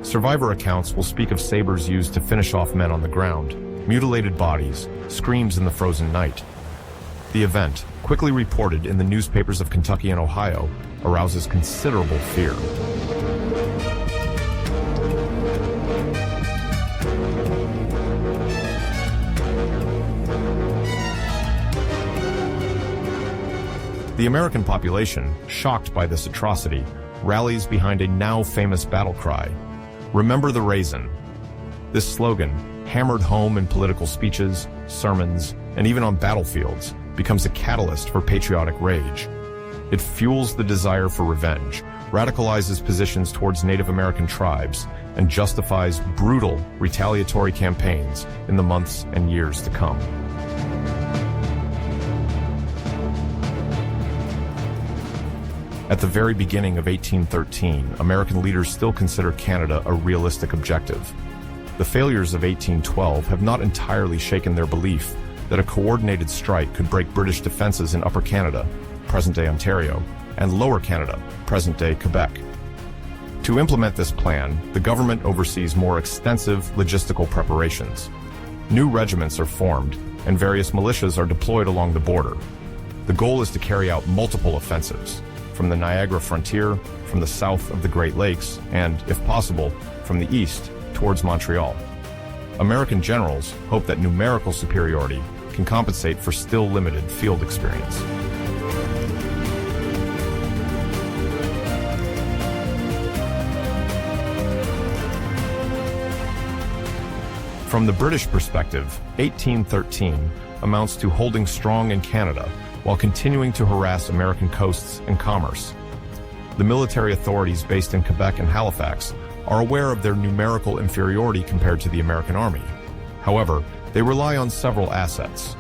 Survivor accounts will speak of sabers used to finish off men on the ground, mutilated bodies, screams in the frozen night. The event, quickly reported in the newspapers of Kentucky and Ohio, arouses considerable fear. The American population, shocked by this atrocity, rallies behind a now famous battle cry: "Remember the Raisin." This slogan, hammered home in political speeches, sermons, and even on battlefields, becomes a catalyst for patriotic rage. It fuels the desire for revenge, radicalizes positions towards Native American tribes, and justifies brutal, retaliatory campaigns in the months and years to come. At the very beginning of 1813, American leaders still consider Canada a realistic objective. The failures of 1812 have not entirely shaken their belief that a coordinated strike could break British defenses in Upper Canada, present-day Ontario, and Lower Canada, present-day Quebec. To implement this plan, the government oversees more extensive logistical preparations. New regiments are formed, and various militias are deployed along the border. The goal is to carry out multiple offensives, from the Niagara frontier, from the south of the Great Lakes, and, if possible, from the east towards Montreal. American generals hope that numerical superiority can compensate for still limited field experience. From the British perspective, 1813 amounts to holding strong in Canada while continuing to harass American coasts and commerce. The military authorities based in Quebec and Halifax are aware of their numerical inferiority compared to the American Army. However, they rely on several assets.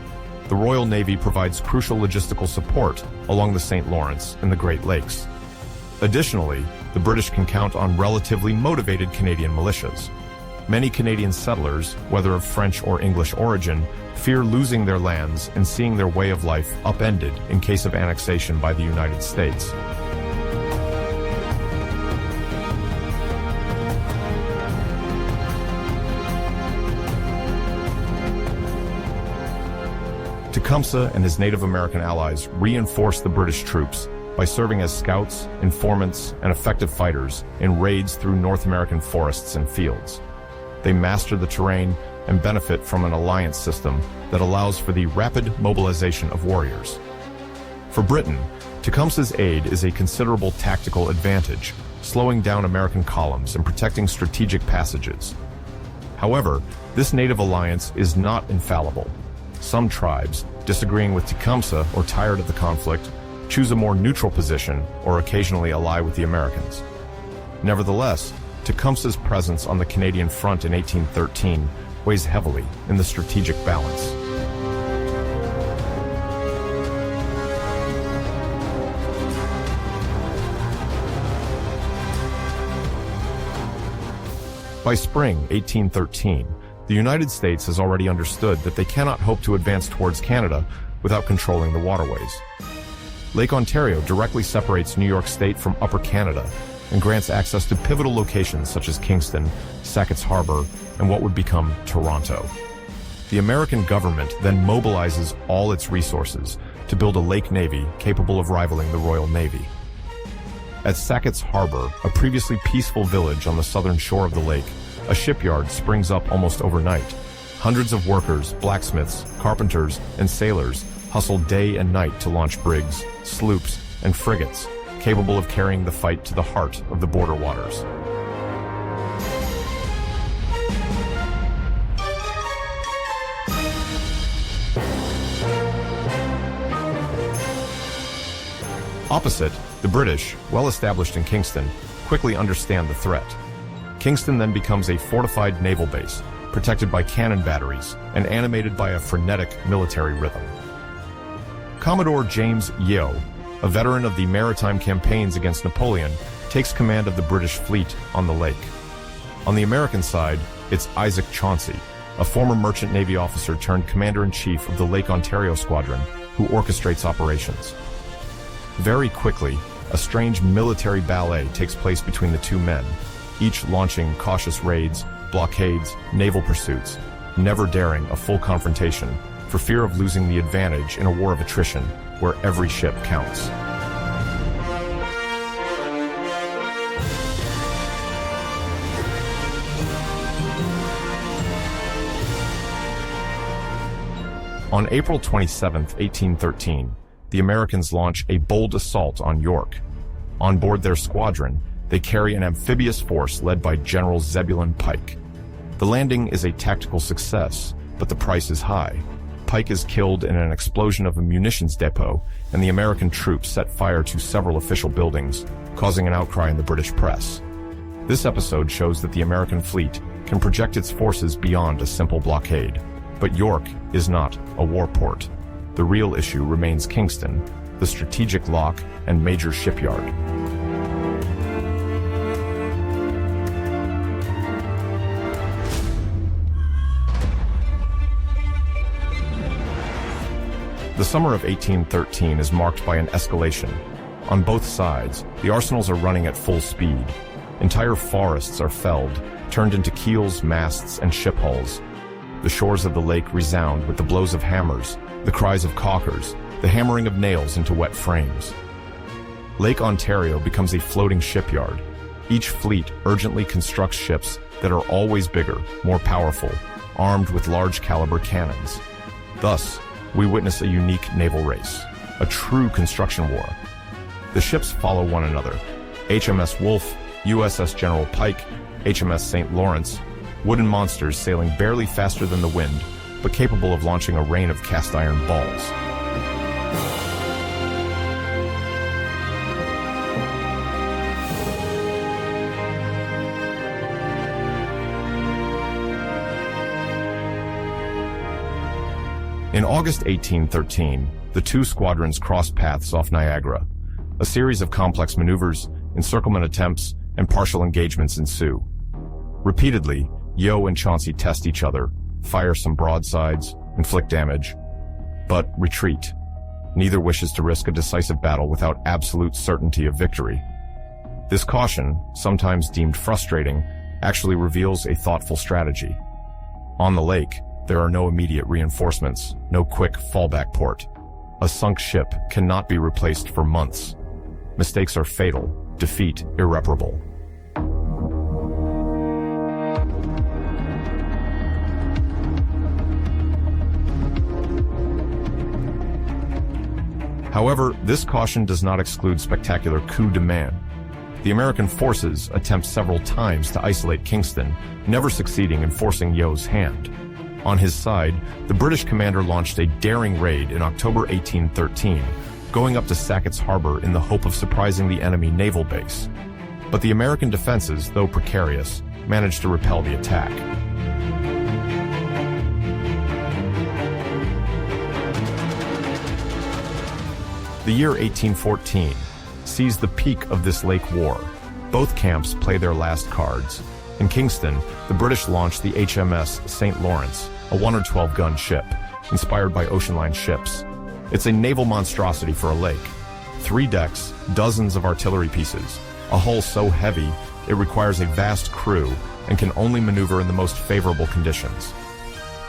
The Royal Navy provides crucial logistical support along the St. Lawrence and the Great Lakes. Additionally, the British can count on relatively motivated Canadian militias. Many Canadian settlers, whether of French or English origin, fear losing their lands and seeing their way of life upended in case of annexation by the United States. Tecumseh and his Native American allies reinforced the British troops by serving as scouts, informants, and effective fighters in raids through North American forests and fields. They master the terrain and benefit from an alliance system that allows for the rapid mobilization of warriors. For Britain, Tecumseh's aid is a considerable tactical advantage, slowing down American columns and protecting strategic passages. However, this native alliance is not infallible. Some tribes, disagreeing with Tecumseh or tired of the conflict, choose a more neutral position or occasionally ally with the Americans. Nevertheless, Tecumseh's presence on the Canadian front in 1813 weighs heavily in the strategic balance. By spring 1813, the United States has already understood that they cannot hope to advance towards Canada without controlling the waterways. Lake Ontario directly separates New York State from Upper Canada and grants access to pivotal locations such as Kingston, Sackett's Harbor, and what would become Toronto. The American government then mobilizes all its resources to build a lake navy capable of rivaling the Royal Navy. At Sackett's Harbor, a previously peaceful village on the southern shore of the lake, a shipyard springs up almost overnight. Hundreds of workers, blacksmiths, carpenters, and sailors hustle day and night to launch brigs, sloops, and frigates, capable of carrying the fight to the heart of the border waters. Opposite, the British, well established in Kingston, quickly understand the threat. Kingston then becomes a fortified naval base, protected by cannon batteries and animated by a frenetic military rhythm. Commodore James Yeo, a veteran of the maritime campaigns against Napoleon, takes command of the British fleet on the lake. On the American side, it's Isaac Chauncey, a former merchant navy officer turned commander-in-chief of the Lake Ontario Squadron, who orchestrates operations. Very quickly, a strange military ballet takes place between the two men, each launching cautious raids, blockades, naval pursuits, never daring a full confrontation for fear of losing the advantage in a war of attrition where every ship counts. On April 27, 1813, the Americans launch a bold assault on York. On board their squadron, they carry an amphibious force led by General Zebulon Pike. The landing is a tactical success, but the price is high. Pike is killed in an explosion of a munitions depot, and the American troops set fire to several official buildings, causing an outcry in the British press. This episode shows that the American fleet can project its forces beyond a simple blockade. But York is not a war port. The real issue remains Kingston, the strategic lock and major shipyard. The summer of 1813 is marked by an escalation. On both sides, the arsenals are running at full speed. Entire forests are felled, turned into keels, masts, and ship hulls. The shores of the lake resound with the blows of hammers, the cries of caulkers, the hammering of nails into wet frames. Lake Ontario becomes a floating shipyard. Each fleet urgently constructs ships that are always bigger, more powerful, armed with large caliber cannons. Thus, we witness a unique naval race, a true construction war. The ships follow one another. HMS Wolfe, USS General Pike, HMS St. Lawrence, wooden monsters sailing barely faster than the wind, but capable of launching a rain of cast iron balls. In August 1813, the two squadrons cross paths off Niagara. A series of complex maneuvers, encirclement attempts, and partial engagements ensue. Repeatedly, Yeo and Chauncey test each other, fire some broadsides, inflict damage, but retreat. Neither wishes to risk a decisive battle without absolute certainty of victory. This caution, sometimes deemed frustrating, actually reveals a thoughtful strategy. On the lake, there are no immediate reinforcements, no quick fallback port. A sunk ship cannot be replaced for months. Mistakes are fatal, defeat irreparable. However, this caution does not exclude spectacular coup de main. The American forces attempt several times to isolate Kingston, never succeeding in forcing Yeo's hand. On his side, the British commander launched a daring raid in October 1813, going up to Sackett's Harbor in the hope of surprising the enemy naval base. But the American defenses, though precarious, managed to repel the attack. The year 1814 sees the peak of this lake war. Both camps play their last cards. In Kingston, the British launched the HMS St. Lawrence, a 1 or 12-gun ship, inspired by ocean line ships. It's a naval monstrosity for a lake. 3 decks, dozens of artillery pieces, a hull so heavy it requires a vast crew and can only maneuver in the most favorable conditions.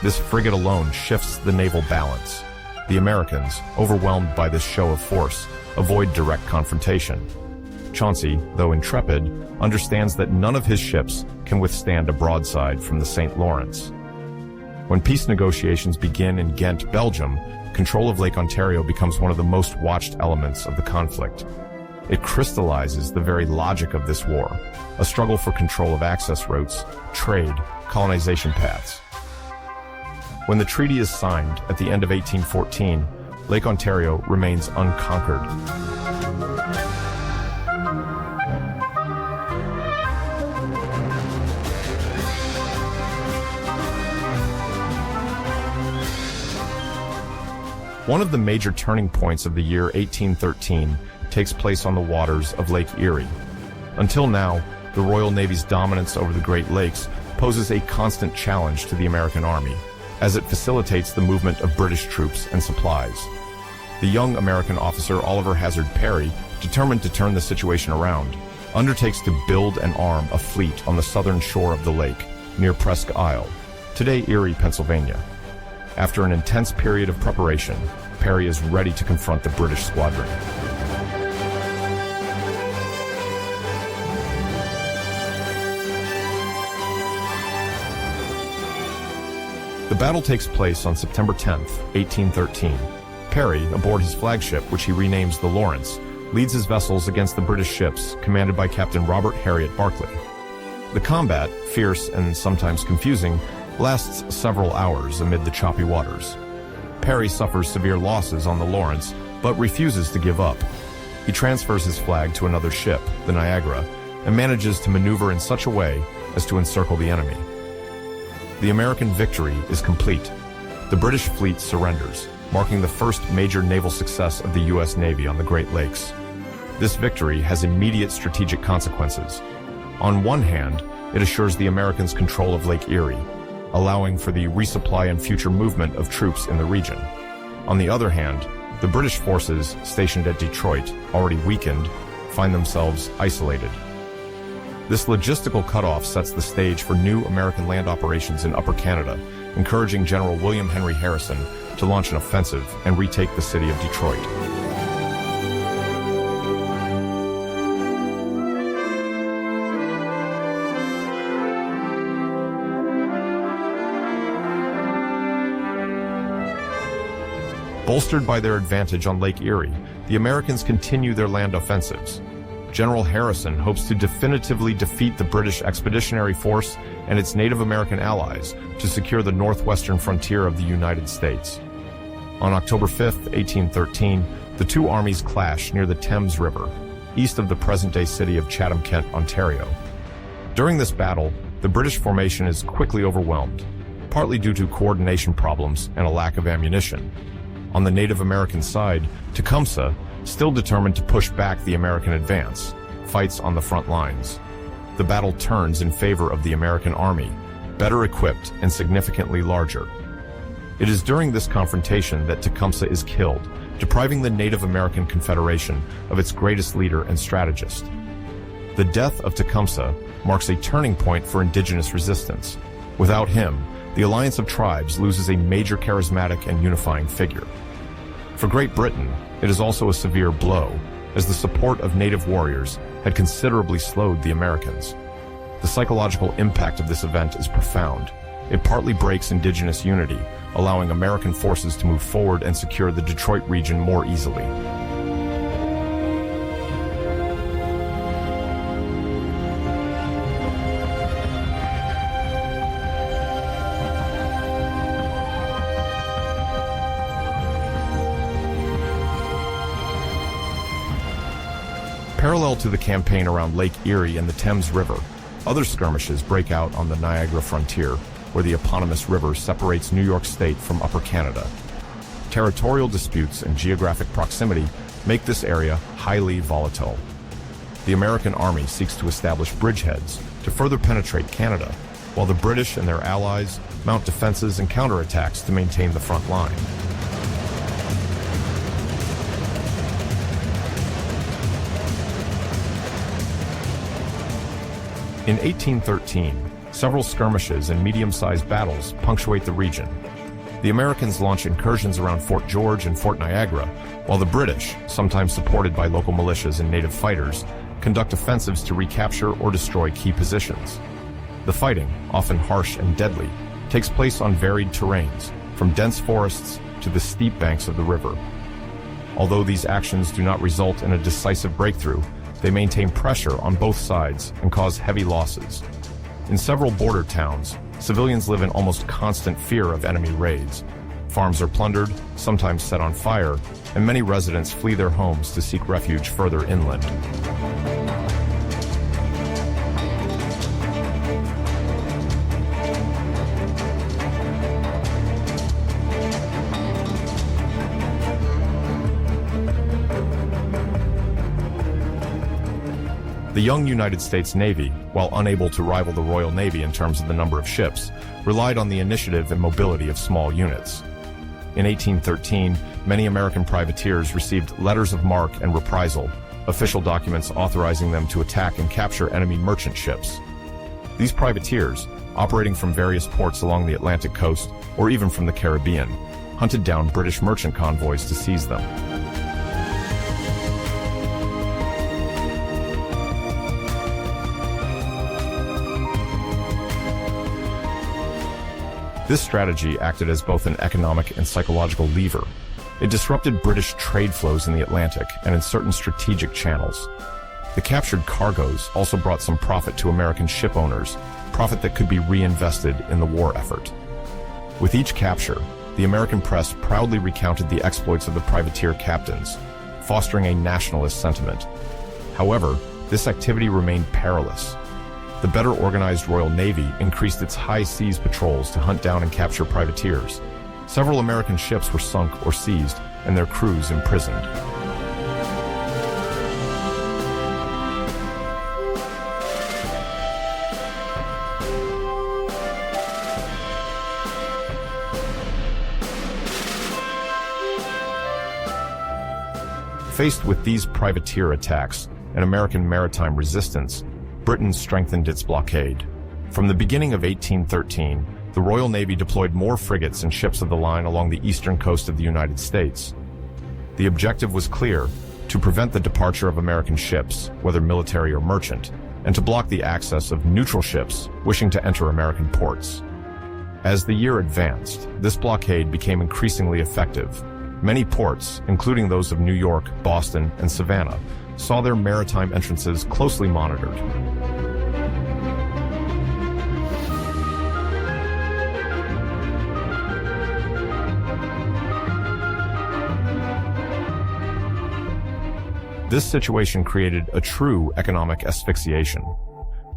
This frigate alone shifts the naval balance. The Americans, overwhelmed by this show of force, avoid direct confrontation. Chauncey, though intrepid, understands that none of his ships can withstand a broadside from the St. Lawrence. When peace negotiations begin in Ghent, Belgium, control of Lake Ontario becomes one of the most watched elements of the conflict. It crystallizes the very logic of this war, a struggle for control of access routes, trade, colonization paths. When the treaty is signed at the end of 1814, Lake Ontario remains unconquered. One of the major turning points of the year 1813 takes place on the waters of Lake Erie. Until now, the Royal Navy's dominance over the Great Lakes poses a constant challenge to the American Army, as it facilitates the movement of British troops and supplies. The young American officer Oliver Hazard Perry, determined to turn the situation around, undertakes to build and arm a fleet on the southern shore of the lake, near Presque Isle, today Erie, Pennsylvania. After an intense period of preparation, Perry is ready to confront the British squadron. The battle takes place on September 10, 1813. Perry, aboard his flagship, which he renames the Lawrence, leads his vessels against the British ships commanded by Captain Robert Harriet Barclay. The combat, fierce and sometimes confusing, lasts several hours amid the choppy waters. Perry suffers severe losses on the Lawrence, but refuses to give up. He transfers his flag to another ship, the Niagara, and manages to maneuver in such a way as to encircle the enemy. The American victory is complete. The British fleet surrenders, marking the first major naval success of the U.S. Navy on the Great Lakes. This victory has immediate strategic consequences. On one hand, it assures the Americans control of Lake Erie, allowing for the resupply and future movement of troops in the region. On the other hand, the British forces stationed at Detroit, already weakened, find themselves isolated. This logistical cutoff sets the stage for new American land operations in Upper Canada, encouraging General William Henry Harrison to launch an offensive and retake the city of Detroit. Bolstered by their advantage on Lake Erie, the Americans continue their land offensives. General Harrison hopes to definitively defeat the British Expeditionary Force and its Native American allies to secure the northwestern frontier of the United States. On October 5, 1813, the two armies clash near the Thames River, east of the present-day city of Chatham, Kent, Ontario. During this battle, the British formation is quickly overwhelmed, partly due to coordination problems and a lack of ammunition. On the Native American side, Tecumseh, still determined to push back the American advance, fights on the front lines. The battle turns in favor of the American army, better equipped and significantly larger. It is during this confrontation that Tecumseh is killed, depriving the Native American Confederation of its greatest leader and strategist. The death of Tecumseh marks a turning point for indigenous resistance. Without him, the alliance of tribes loses a major charismatic and unifying figure. For Great Britain, it is also a severe blow, as the support of native warriors had considerably slowed the Americans. The psychological impact of this event is profound. It partly breaks indigenous unity, allowing American forces to move forward and secure the Detroit region more easily. Parallel to the campaign around Lake Erie and the Thames River, other skirmishes break out on the Niagara frontier, where the eponymous river separates New York State from Upper Canada. Territorial disputes and geographic proximity make this area highly volatile. The American Army seeks to establish bridgeheads to further penetrate Canada, while the British and their allies mount defenses and counterattacks to maintain the front line. In 1813, several skirmishes and medium-sized battles punctuate the region. The Americans launch incursions around Fort George and Fort Niagara, while the British, sometimes supported by local militias and native fighters, conduct offensives to recapture or destroy key positions. The fighting, often harsh and deadly, takes place on varied terrains, from dense forests to the steep banks of the river. Although these actions do not result in a decisive breakthrough, they maintain pressure on both sides and cause heavy losses. In several border towns, civilians live in almost constant fear of enemy raids. Farms are plundered, sometimes set on fire, and many residents flee their homes to seek refuge further inland. The young United States Navy, while unable to rival the Royal Navy in terms of the number of ships, relied on the initiative and mobility of small units. In 1813, many American privateers received letters of marque and reprisal, official documents authorizing them to attack and capture enemy merchant ships. These privateers, operating from various ports along the Atlantic coast or even from the Caribbean, hunted down British merchant convoys to seize them. This strategy acted as both an economic and psychological lever. It disrupted British trade flows in the Atlantic and in certain strategic channels. The captured cargoes also brought some profit to American ship owners, profit that could be reinvested in the war effort. With each capture, the American press proudly recounted the exploits of the privateer captains, fostering a nationalist sentiment. However, this activity remained perilous. The better organized Royal Navy increased its high seas patrols to hunt down and capture privateers. Several American ships were sunk or seized, and their crews imprisoned. Faced with these privateer attacks and American maritime resistance, Britain strengthened its blockade. From the beginning of 1813, the Royal Navy deployed more frigates and ships of the line along the eastern coast of the United States. The objective was clear: to prevent the departure of American ships, whether military or merchant, and to block the access of neutral ships wishing to enter American ports. As the year advanced, this blockade became increasingly effective. Many ports, including those of New York, Boston, and Savannah, saw their maritime entrances closely monitored. This situation created a true economic asphyxiation.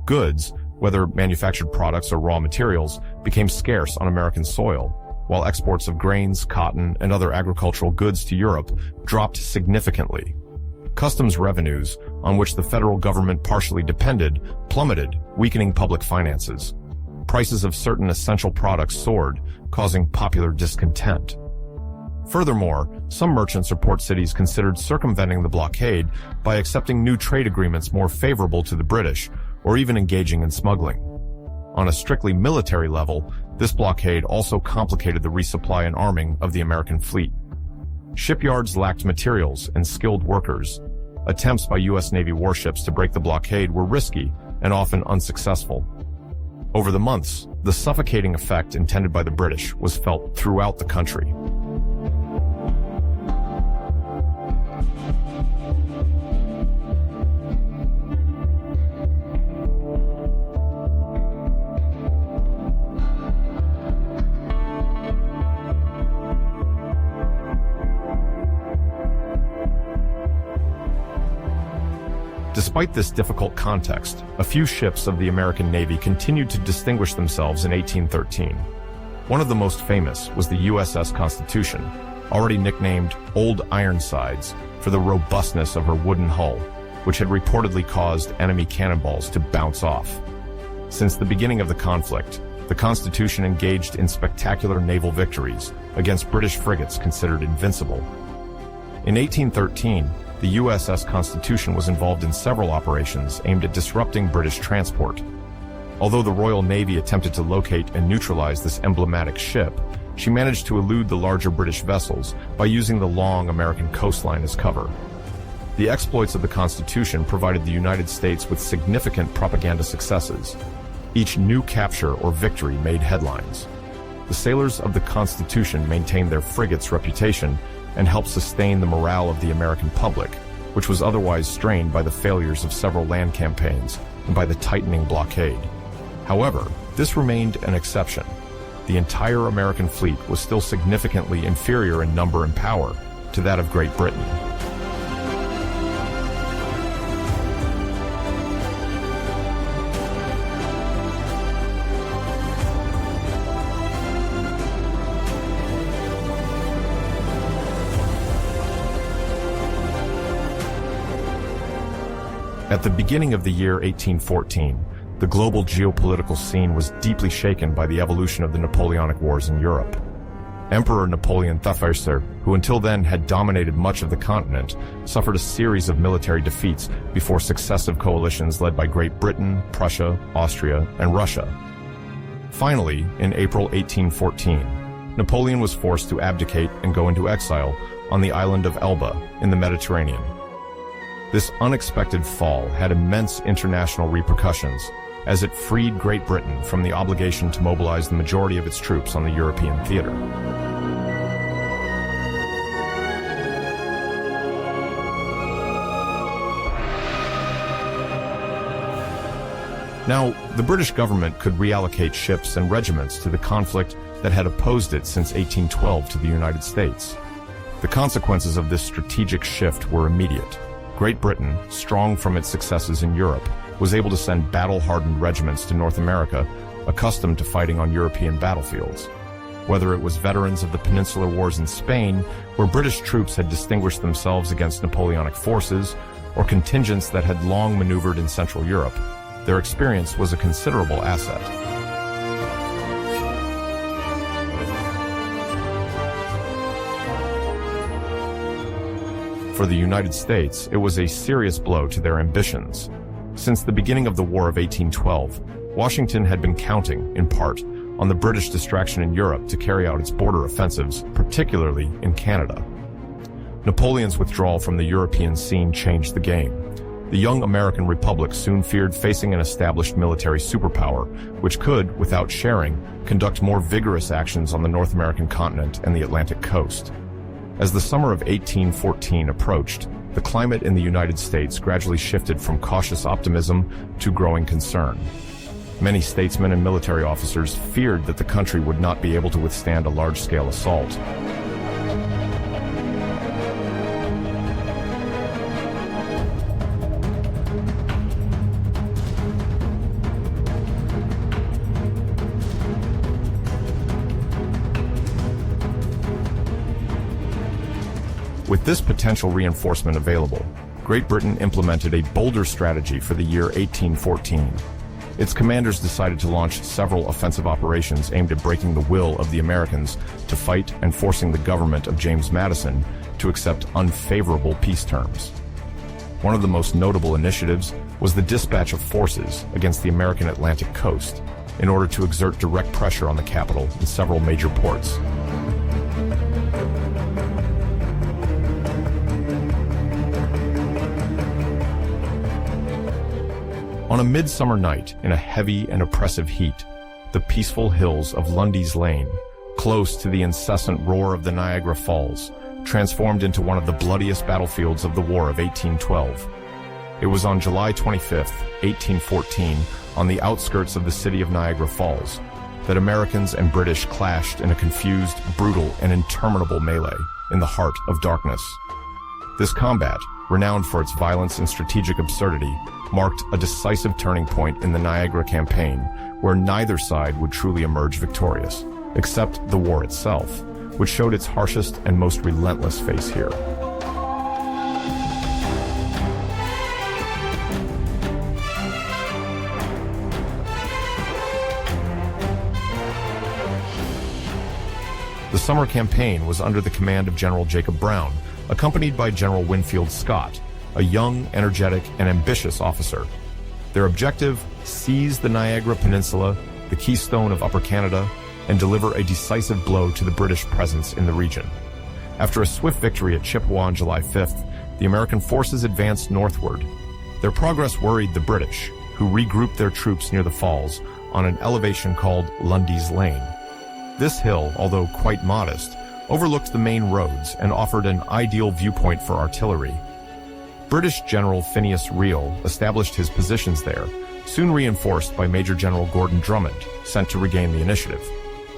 Goods, whether manufactured products or raw materials, became scarce on American soil, while exports of grains, cotton, and other agricultural goods to Europe dropped significantly. Customs revenues, on which the federal government partially depended, plummeted, weakening public finances. Prices of certain essential products soared, causing popular discontent. Furthermore, some merchants or port cities considered circumventing the blockade by accepting new trade agreements more favorable to the British, or even engaging in smuggling. On a strictly military level, this blockade also complicated the resupply and arming of the American fleet. Shipyards lacked materials and skilled workers. Attempts by U.S. Navy warships to break the blockade were risky and often unsuccessful. Over the months, the suffocating effect intended by the British was felt throughout the country. Despite this difficult context, a few ships of the American Navy continued to distinguish themselves in 1813. One of the most famous was the USS Constitution, already nicknamed Old Ironsides for the robustness of her wooden hull, which had reportedly caused enemy cannonballs to bounce off. Since the beginning of the conflict, the Constitution engaged in spectacular naval victories against British frigates considered invincible. In 1813, the USS Constitution was involved in several operations aimed at disrupting British transport. Although the Royal Navy attempted to locate and neutralize this emblematic ship, she managed to elude the larger British vessels by using the long American coastline as cover. The exploits of the Constitution provided the United States with significant propaganda successes. Each new capture or victory made headlines. The sailors of the Constitution maintained their frigate's reputation and helped sustain the morale of the American public, which was otherwise strained by the failures of several land campaigns and by the tightening blockade. However, this remained an exception. The entire American fleet was still significantly inferior in number and power to that of Great Britain. At the beginning of the year 1814, the global geopolitical scene was deeply shaken by the evolution of the Napoleonic Wars in Europe. Emperor Napoleon III, who until then had dominated much of the continent, suffered a series of military defeats before successive coalitions led by Great Britain, Prussia, Austria, and Russia. Finally, in April 1814, Napoleon was forced to abdicate and go into exile on the island of Elba in the Mediterranean. This unexpected fall had immense international repercussions, as it freed Great Britain from the obligation to mobilize the majority of its troops on the European theater. Now, the British government could reallocate ships and regiments to the conflict that had opposed it since 1812 to the United States. The consequences of this strategic shift were immediate. Great Britain, strong from its successes in Europe, was able to send battle-hardened regiments to North America, accustomed to fighting on European battlefields. Whether it was veterans of the Peninsular Wars in Spain, where British troops had distinguished themselves against Napoleonic forces, or contingents that had long maneuvered in Central Europe, their experience was a considerable asset. For the United States, it was a serious blow to their ambitions. Since the beginning of the War of 1812, Washington had been counting, in part, on the British distraction in Europe to carry out its border offensives, particularly in Canada. Napoleon's withdrawal from the European scene changed the game. The young American Republic soon feared facing an established military superpower, which could, without sharing, conduct more vigorous actions on the North American continent and the Atlantic coast. As the summer of 1814 approached, the climate in the United States gradually shifted from cautious optimism to growing concern. Many statesmen and military officers feared that the country would not be able to withstand a large-scale assault. With this potential reinforcement available, Great Britain implemented a bolder strategy for the year 1814. Its commanders decided to launch several offensive operations aimed at breaking the will of the Americans to fight and forcing the government of James Madison to accept unfavorable peace terms. One of the most notable initiatives was the dispatch of forces against the American Atlantic coast in order to exert direct pressure on the capital and several major ports. On a midsummer night, in a heavy and oppressive heat, the peaceful hills of Lundy's Lane, close to the incessant roar of the Niagara Falls, transformed into one of the bloodiest battlefields of the War of 1812. It was on July 25, 1814, on the outskirts of the city of Niagara Falls, that Americans and British clashed in a confused, brutal, and interminable melee in the heart of darkness. This combat, renowned for its violence and strategic absurdity, marked a decisive turning point in the Niagara Campaign, where neither side would truly emerge victorious, except the war itself, which showed its harshest and most relentless face here. The summer campaign was under the command of General Jacob Brown, accompanied by General Winfield Scott, a young, energetic, and ambitious officer. Their objective: seize the Niagara Peninsula, the keystone of Upper Canada, and deliver a decisive blow to the British presence in the region. After a swift victory at Chippewa on July 5th, the American forces advanced northward. Their progress worried the British, who regrouped their troops near the falls on an elevation called Lundy's Lane. This hill, although quite modest, overlooked the main roads and offered an ideal viewpoint for artillery. British General Phineas Reale established his positions there, soon reinforced by Major General Gordon Drummond, sent to regain the initiative.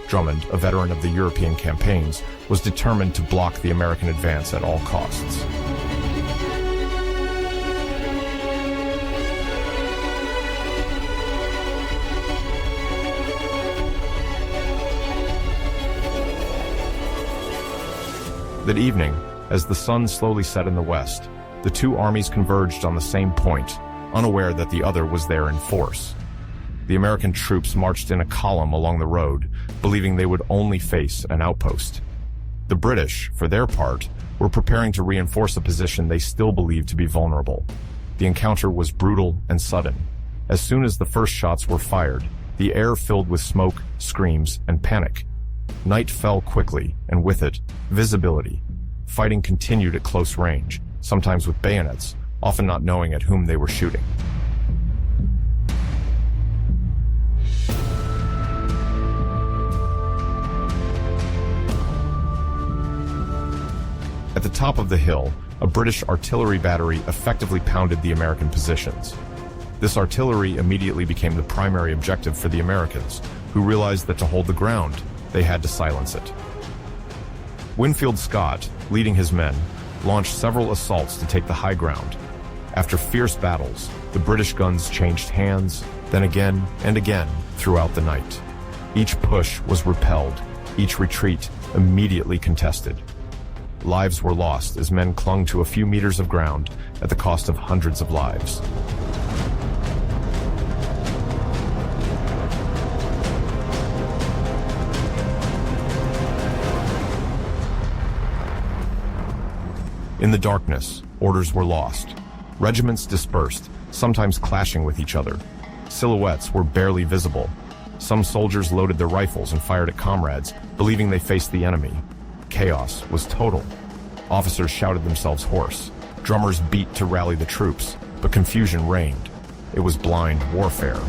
Drummond, a veteran of the European campaigns, was determined to block the American advance at all costs. That evening, as the sun slowly set in the west, the two armies converged on the same point, unaware that the other was there in force. The American troops marched in a column along the road, believing they would only face an outpost. The British, for their part, were preparing to reinforce a position they still believed to be vulnerable. The encounter was brutal and sudden. As soon as the first shots were fired, the air filled with smoke, screams, and panic. Night fell quickly, and with it, visibility. Fighting continued at close range, sometimes with bayonets, often not knowing at whom they were shooting. At the top of the hill, a British artillery battery effectively pounded the American positions. This artillery immediately became the primary objective for the Americans, who realized that to hold the ground, they had to silence it. Winfield Scott, leading his men, launched several assaults to take the high ground. After fierce battles, the British guns changed hands, then again and again throughout the night. Each push was repelled, each retreat immediately contested. Lives were lost as men clung to a few meters of ground at the cost of hundreds of lives. In the darkness, orders were lost. Regiments dispersed, sometimes clashing with each other. Silhouettes were barely visible. Some soldiers loaded their rifles and fired at comrades, believing they faced the enemy. Chaos was total. Officers shouted themselves hoarse. Drummers beat to rally the troops, but confusion reigned. It was blind warfare.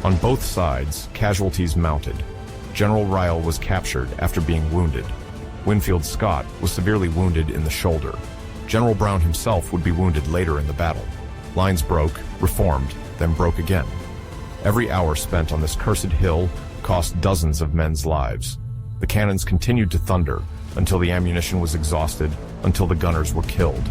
On both sides, casualties mounted. General Reale was captured after being wounded. Winfield Scott was severely wounded in the shoulder. General Brown himself would be wounded later in the battle. Lines broke, reformed, then broke again. Every hour spent on this cursed hill cost dozens of men's lives. The cannons continued to thunder until the ammunition was exhausted, until the gunners were killed.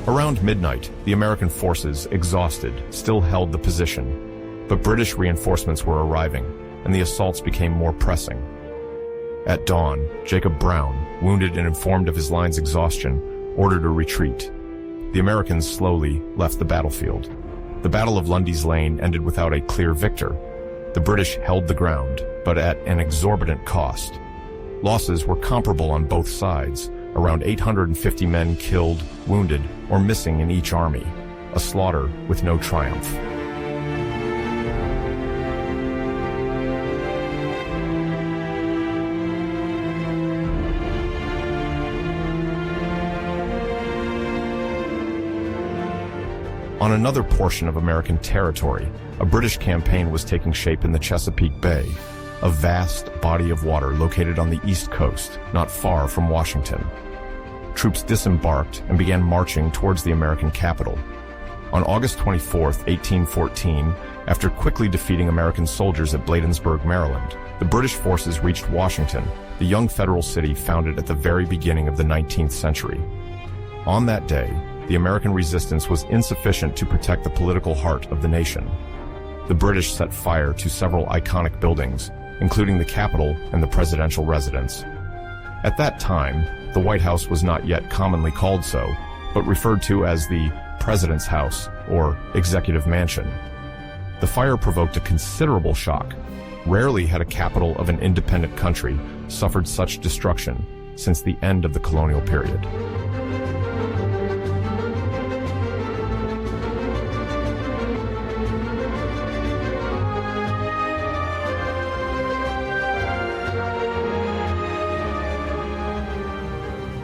Around midnight, the American forces, exhausted, still held the position. But British reinforcements were arriving, and the assaults became more pressing. At dawn, Jacob Brown, wounded and informed of his line's exhaustion, ordered a retreat. The Americans slowly left the battlefield. The Battle of Lundy's Lane ended without a clear victor. The British held the ground, but at an exorbitant cost. Losses were comparable on both sides. Around 850 men killed, wounded, or missing in each army. A slaughter with no triumph. On another portion of American territory, a British campaign was taking shape in the Chesapeake Bay. a vast body of water located on the East Coast, not far from Washington. Troops disembarked and began marching towards the American capital. On August 24, 1814, after quickly defeating American soldiers at Bladensburg, Maryland, the British forces reached Washington, the young federal city founded at the very beginning of the 19th century. On that day, the American resistance was insufficient to protect the political heart of the nation. The British set fire to several iconic buildings, including the Capitol and the presidential residence. At that time, the White House was not yet commonly called so, but referred to as the President's House or Executive Mansion. The fire provoked a considerable shock. Rarely had a capital of an independent country suffered such destruction since the end of the colonial period.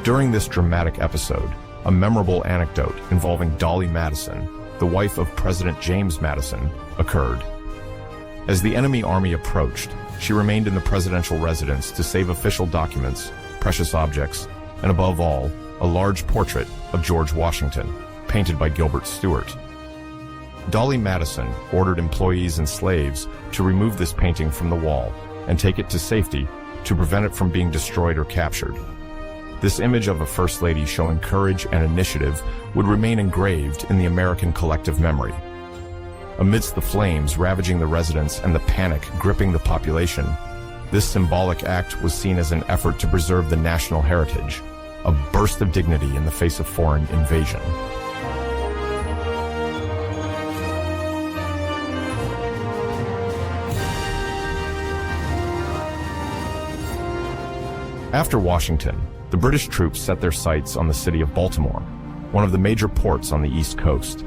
During this dramatic episode, a memorable anecdote involving Dolly Madison, the wife of President James Madison, occurred. As the enemy army approached, she remained in the presidential residence to save official documents, precious objects, and above all, a large portrait of George Washington, painted by Gilbert Stuart. Dolly Madison ordered employees and slaves to remove this painting from the wall and take it to safety to prevent it from being destroyed or captured. This image of a First Lady showing courage and initiative would remain engraved in the American collective memory. Amidst the flames ravaging the residence and the panic gripping the population, this symbolic act was seen as an effort to preserve the national heritage, a burst of dignity in the face of foreign invasion. After Washington, the British troops set their sights on the city of Baltimore, one of the major ports on the East Coast.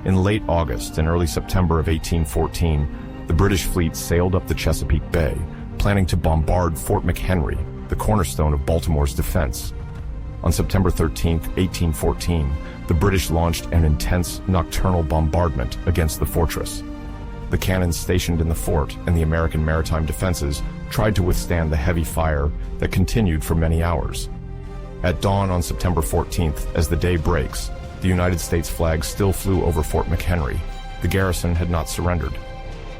In late August and early September of 1814, the British fleet sailed up the Chesapeake Bay, planning to bombard Fort McHenry, the cornerstone of Baltimore's defense. On September 13, 1814, the British launched an intense nocturnal bombardment against the fortress. The cannons stationed in the fort and the American maritime defenses tried to withstand the heavy fire that continued for many hours. At dawn on September 14th, as the day breaks, the United States flag still flew over Fort McHenry. The garrison had not surrendered.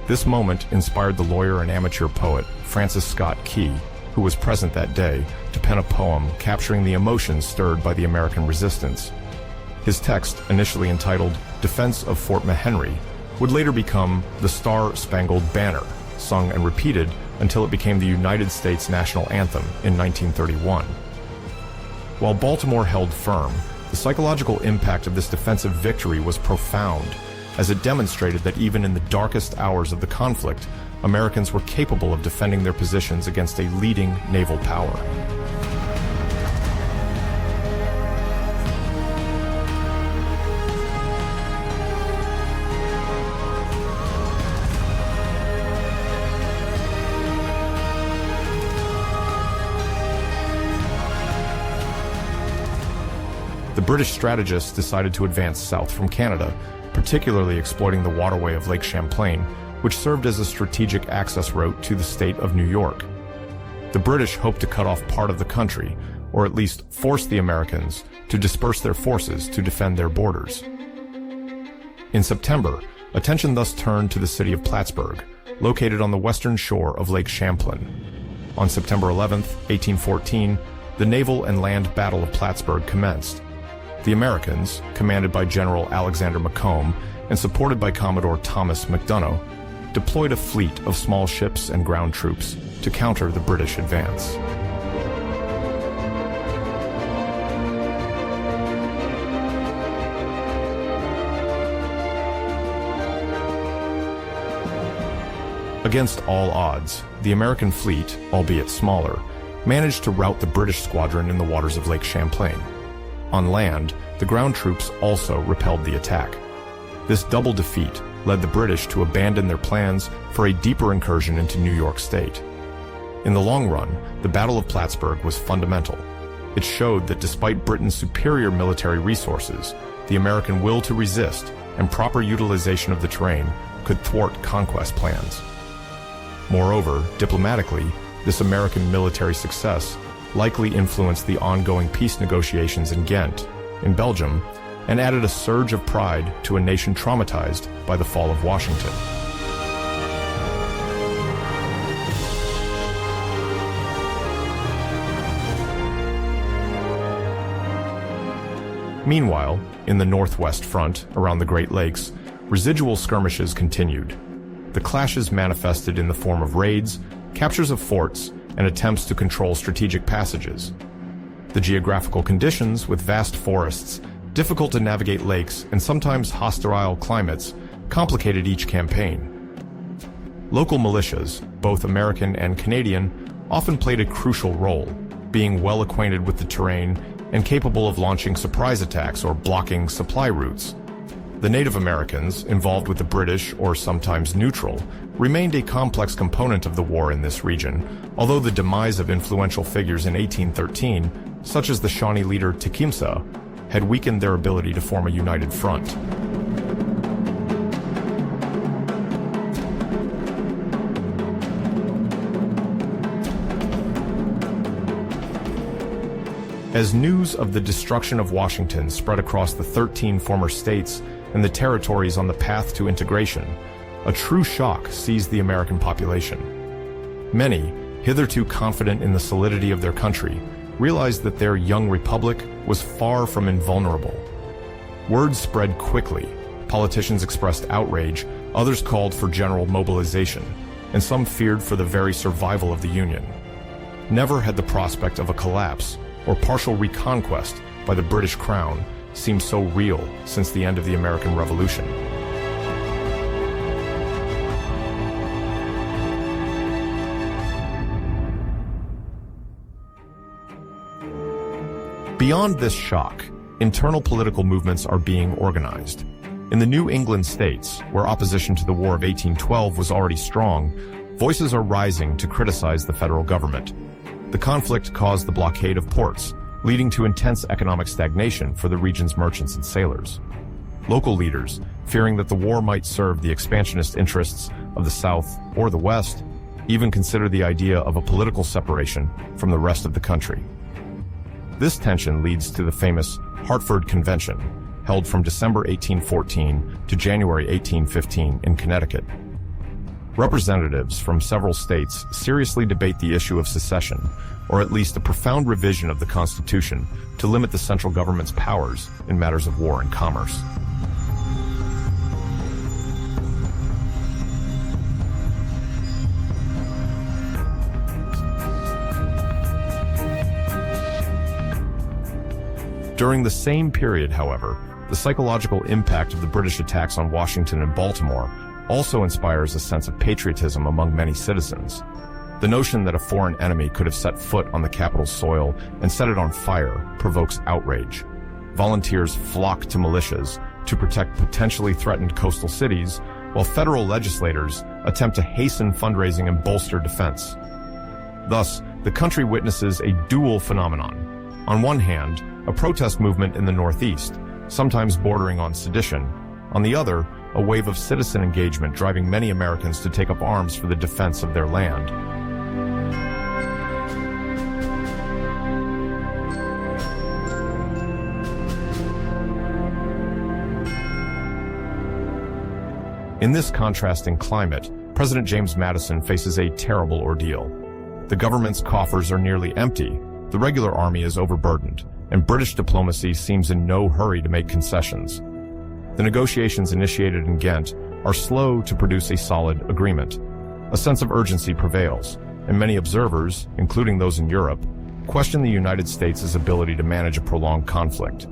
This moment inspired the lawyer and amateur poet Francis Scott Key, who was present that day, to pen a poem capturing the emotions stirred by the American resistance. His text, initially entitled Defense of Fort McHenry, would later become the Star-Spangled Banner, sung and repeated until it became the United States national anthem in 1931. While Baltimore held firm, the psychological impact of this defensive victory was profound, as it demonstrated that even in the darkest hours of the conflict, Americans were capable of defending their positions against a leading naval power. The British strategists decided to advance south from Canada, particularly exploiting the waterway of Lake Champlain, which served as a strategic access route to the state of New York. The British hoped to cut off part of the country, or at least force the Americans to disperse their forces to defend their borders. In September, attention thus turned to the city of Plattsburgh, located on the western shore of Lake Champlain. On September 11, 1814, the naval and land battle of Plattsburgh commenced. The Americans, commanded by General Alexander Macomb and supported by Commodore Thomas McDonough, deployed a fleet of small ships and ground troops to counter the British advance. Against all odds, the American fleet, albeit smaller, managed to rout the British squadron in the waters of Lake Champlain. On land, the ground troops also repelled the attack. This double defeat led the British to abandon their plans for a deeper incursion into New York State. In the long run, the Battle of Plattsburgh was fundamental. It showed that despite Britain's superior military resources, the American will to resist and proper utilization of the terrain could thwart conquest plans. Moreover, diplomatically, this American military success likely influenced the ongoing peace negotiations in Ghent, in Belgium, and added a surge of pride to a nation traumatized by the fall of Washington. Meanwhile, in the Northwest Front, around the Great Lakes, residual skirmishes continued. The clashes manifested in the form of raids, captures of forts, and attempts to control strategic passages. The geographical conditions, with vast forests, difficult to navigate lakes, and sometimes hostile climates, complicated each campaign. Local militias, both American and Canadian, often played a crucial role, being well acquainted with the terrain and capable of launching surprise attacks or blocking supply routes. The Native Americans, involved with the British or sometimes neutral, remained a complex component of the war in this region, although the demise of influential figures in 1813, such as the Shawnee leader Tecumseh, had weakened their ability to form a united front. As news of the destruction of Washington spread across the 13 former states and the territories on the path to integration, a true shock seized the American population. Many, hitherto confident in the solidity of their country, realized that their young republic was far from invulnerable. Word spread quickly. Politicians expressed outrage, others called for general mobilization, and some feared for the very survival of the Union. Never had the prospect of a collapse or partial reconquest by the British Crown seemed so real since the end of the American Revolution. Beyond this shock, internal political movements are being organized. In the New England states, where opposition to the War of 1812 was already strong, voices are rising to criticize the federal government. The conflict caused the blockade of ports, leading to intense economic stagnation for the region's merchants and sailors. Local leaders, fearing that the war might serve the expansionist interests of the South or the West, even consider the idea of a political separation from the rest of the country. This tension leads to the famous Hartford Convention, held from December 1814 to January 1815 in Connecticut. Representatives from several states seriously debate the issue of secession, or at least a profound revision of the Constitution to limit the central government's powers in matters of war and commerce. During the same period, however, the psychological impact of the British attacks on Washington and Baltimore also inspires a sense of patriotism among many citizens. The notion that a foreign enemy could have set foot on the capital's soil and set it on fire provokes outrage. Volunteers flock to militias to protect potentially threatened coastal cities, while federal legislators attempt to hasten fundraising and bolster defense. Thus, the country witnesses a dual phenomenon. On one hand, a protest movement in the Northeast, sometimes bordering on sedition. On the other, a wave of citizen engagement driving many Americans to take up arms for the defense of their land. In this contrasting climate, President James Madison faces a terrible ordeal. The government's coffers are nearly empty, the regular army is overburdened, and British diplomacy seems in no hurry to make concessions. The negotiations initiated in Ghent are slow to produce a solid agreement. A sense of urgency prevails, and many observers, including those in Europe, question the United States' ability to manage a prolonged conflict.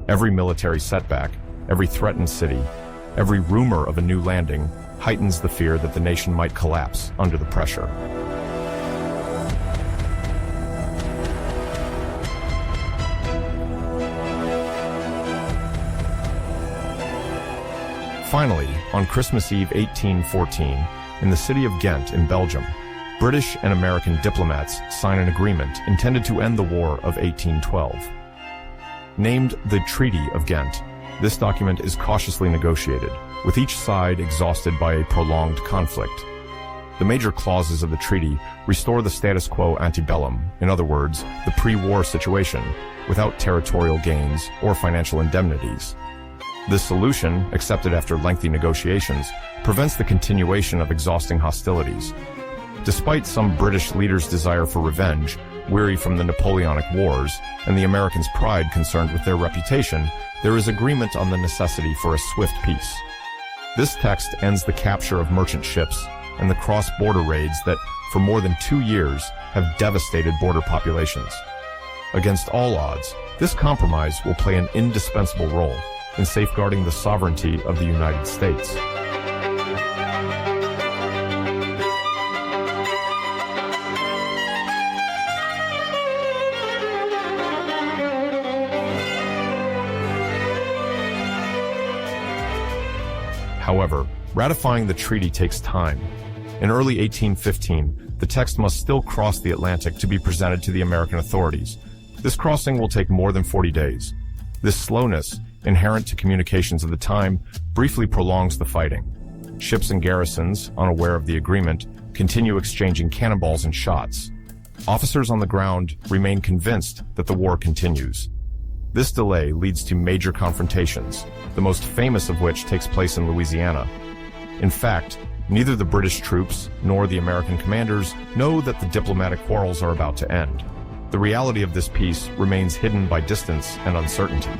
Every military setback, every threatened city, every rumor of a new landing heightens the fear that the nation might collapse under the pressure. Finally, on Christmas Eve 1814, in the city of Ghent in Belgium, British and American diplomats sign an agreement intended to end the War of 1812. Named the Treaty of Ghent, this document is cautiously negotiated, with each side exhausted by a prolonged conflict. The major clauses of the treaty restore the status quo ante bellum, in other words, the pre-war situation, without territorial gains or financial indemnities. This solution, accepted after lengthy negotiations, prevents the continuation of exhausting hostilities. Despite some British leaders' desire for revenge, weary from the Napoleonic Wars, and the Americans' pride concerned with their reputation, there is agreement on the necessity for a swift peace. This text ends the capture of merchant ships and the cross-border raids that, for more than 2 years, have devastated border populations. Against all odds, this compromise will play an indispensable role in safeguarding the sovereignty of the United States. However, ratifying the treaty takes time. In early 1815, the text must still cross the Atlantic to be presented to the American authorities. This crossing will take more than 40 days. This slowness, inherent to communications of the time, briefly prolongs the fighting. Ships and garrisons, unaware of the agreement, continue exchanging cannonballs and shots. Officers on the ground remain convinced that the war continues. This delay leads to major confrontations, the most famous of which takes place in Louisiana. In fact, neither the British troops nor the American commanders know that the diplomatic quarrels are about to end. The reality of this peace remains hidden by distance and uncertainty.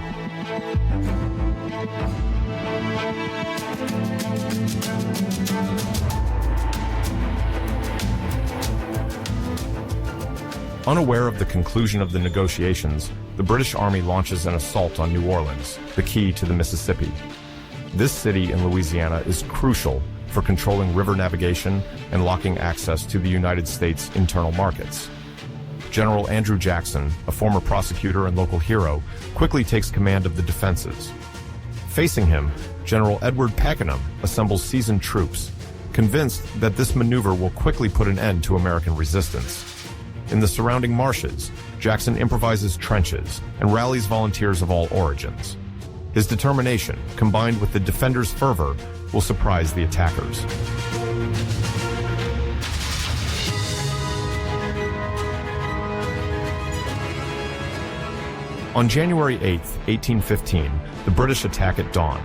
Unaware of the conclusion of the negotiations, the British Army launches an assault on New Orleans, the key to the Mississippi. This city in Louisiana is crucial for controlling river navigation and locking access to the United States' internal markets. General Andrew Jackson, a former prosecutor and local hero, quickly takes command of the defenses. Facing him, General Edward Pakenham assembles seasoned troops, convinced that this maneuver will quickly put an end to American resistance. In the surrounding marshes, Jackson improvises trenches and rallies volunteers of all origins. His determination, combined with the defenders' fervor, will surprise the attackers. On January 8, 1815, the British attack at dawn.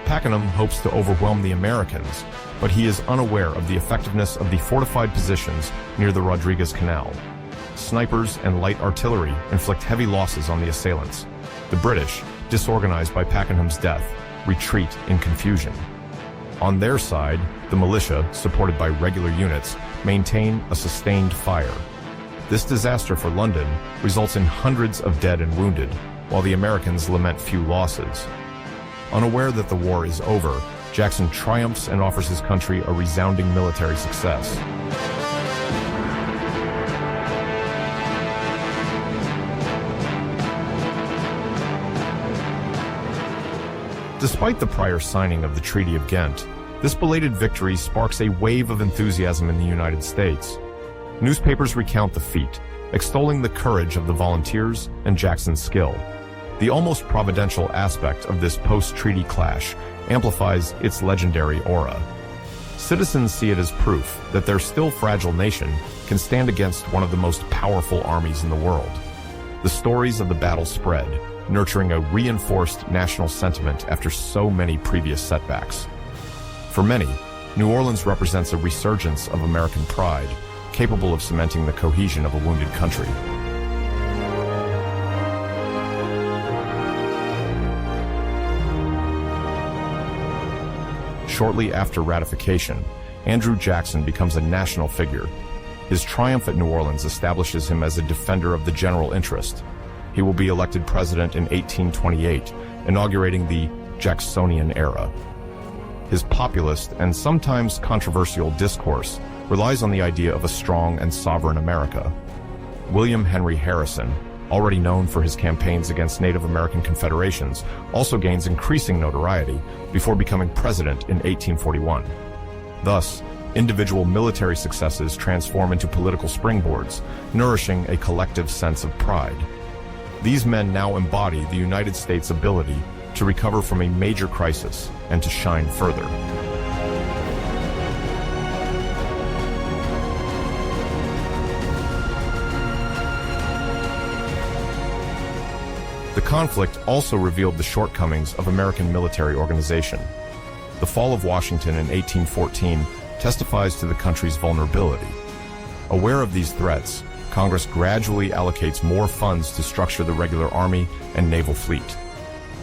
Pakenham hopes to overwhelm the Americans, but he is unaware of the effectiveness of the fortified positions near the Rodriguez Canal. Snipers and light artillery inflict heavy losses on the assailants. The British, disorganized by Pakenham's death, retreat in confusion. On their side, the militia, supported by regular units, maintain a sustained fire. This disaster for London results in hundreds of dead and wounded, while the Americans lament few losses. Unaware that the war is over, Jackson triumphs and offers his country a resounding military success. Despite the prior signing of the Treaty of Ghent, this belated victory sparks a wave of enthusiasm in the United States. Newspapers recount the feat, extolling the courage of the volunteers and Jackson's skill. The almost providential aspect of this post-treaty clash amplifies its legendary aura. Citizens see it as proof that their still fragile nation can stand against one of the most powerful armies in the world. The stories of the battle spread, nurturing a reinforced national sentiment after so many previous setbacks. For many, New Orleans represents a resurgence of American pride, capable of cementing the cohesion of a wounded country. Shortly after ratification, Andrew Jackson becomes a national figure. His triumph at New Orleans establishes him as a defender of the general interest. He will be elected president in 1828, inaugurating the Jacksonian era. His populist and sometimes controversial discourse relies on the idea of a strong and sovereign America. William Henry Harrison, already known for his campaigns against Native American confederations, also gains increasing notoriety before becoming president in 1841. Thus, individual military successes transform into political springboards, nourishing a collective sense of pride. These men now embody the United States' ability to recover from a major crisis and to shine further. The conflict also revealed the shortcomings of American military organization. The fall of Washington in 1814 testifies to the country's vulnerability. Aware of these threats, Congress gradually allocates more funds to structure the regular army and naval fleet.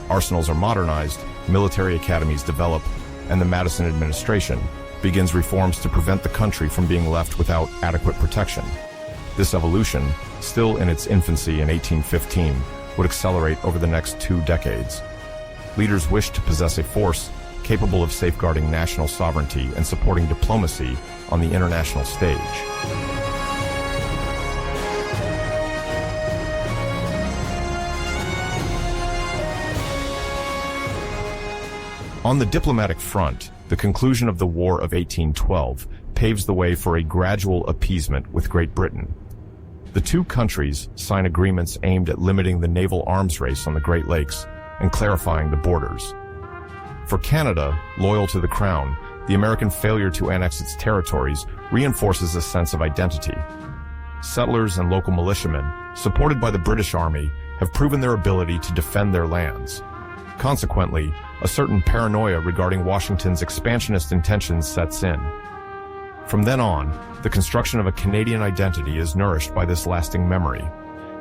Arsenals are modernized, military academies develop, and the Madison administration begins reforms to prevent the country from being left without adequate protection. This evolution, still in its infancy in 1815, would accelerate over the next 2 decades. Leaders wished to possess a force capable of safeguarding national sovereignty and supporting diplomacy on the international stage. On the diplomatic front, the conclusion of the War of 1812 paves the way for a gradual appeasement with Great Britain. The two countries sign agreements aimed at limiting the naval arms race on the Great Lakes and clarifying the borders. For Canada, loyal to the Crown, the American failure to annex its territories reinforces a sense of identity. Settlers and local militiamen, supported by the British Army, have proven their ability to defend their lands. Consequently, a certain paranoia regarding Washington's expansionist intentions sets in. From then on, the construction of a Canadian identity is nourished by this lasting memory.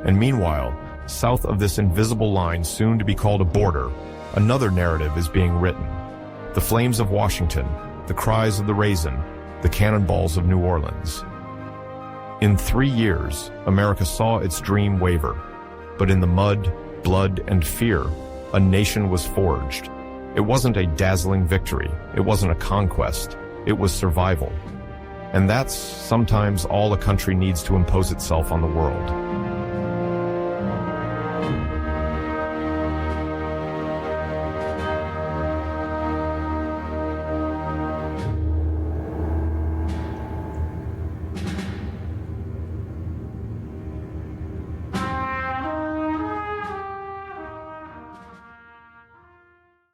And meanwhile, south of this invisible line soon to be called a border, another narrative is being written. The flames of Washington, the cries of the Raisin, the cannonballs of New Orleans. In 3 years, America saw its dream waver. But in the mud, blood, and fear, a nation was forged. It wasn't a dazzling victory. It wasn't a conquest. It was survival. And that's sometimes all a country needs to impose itself on the world.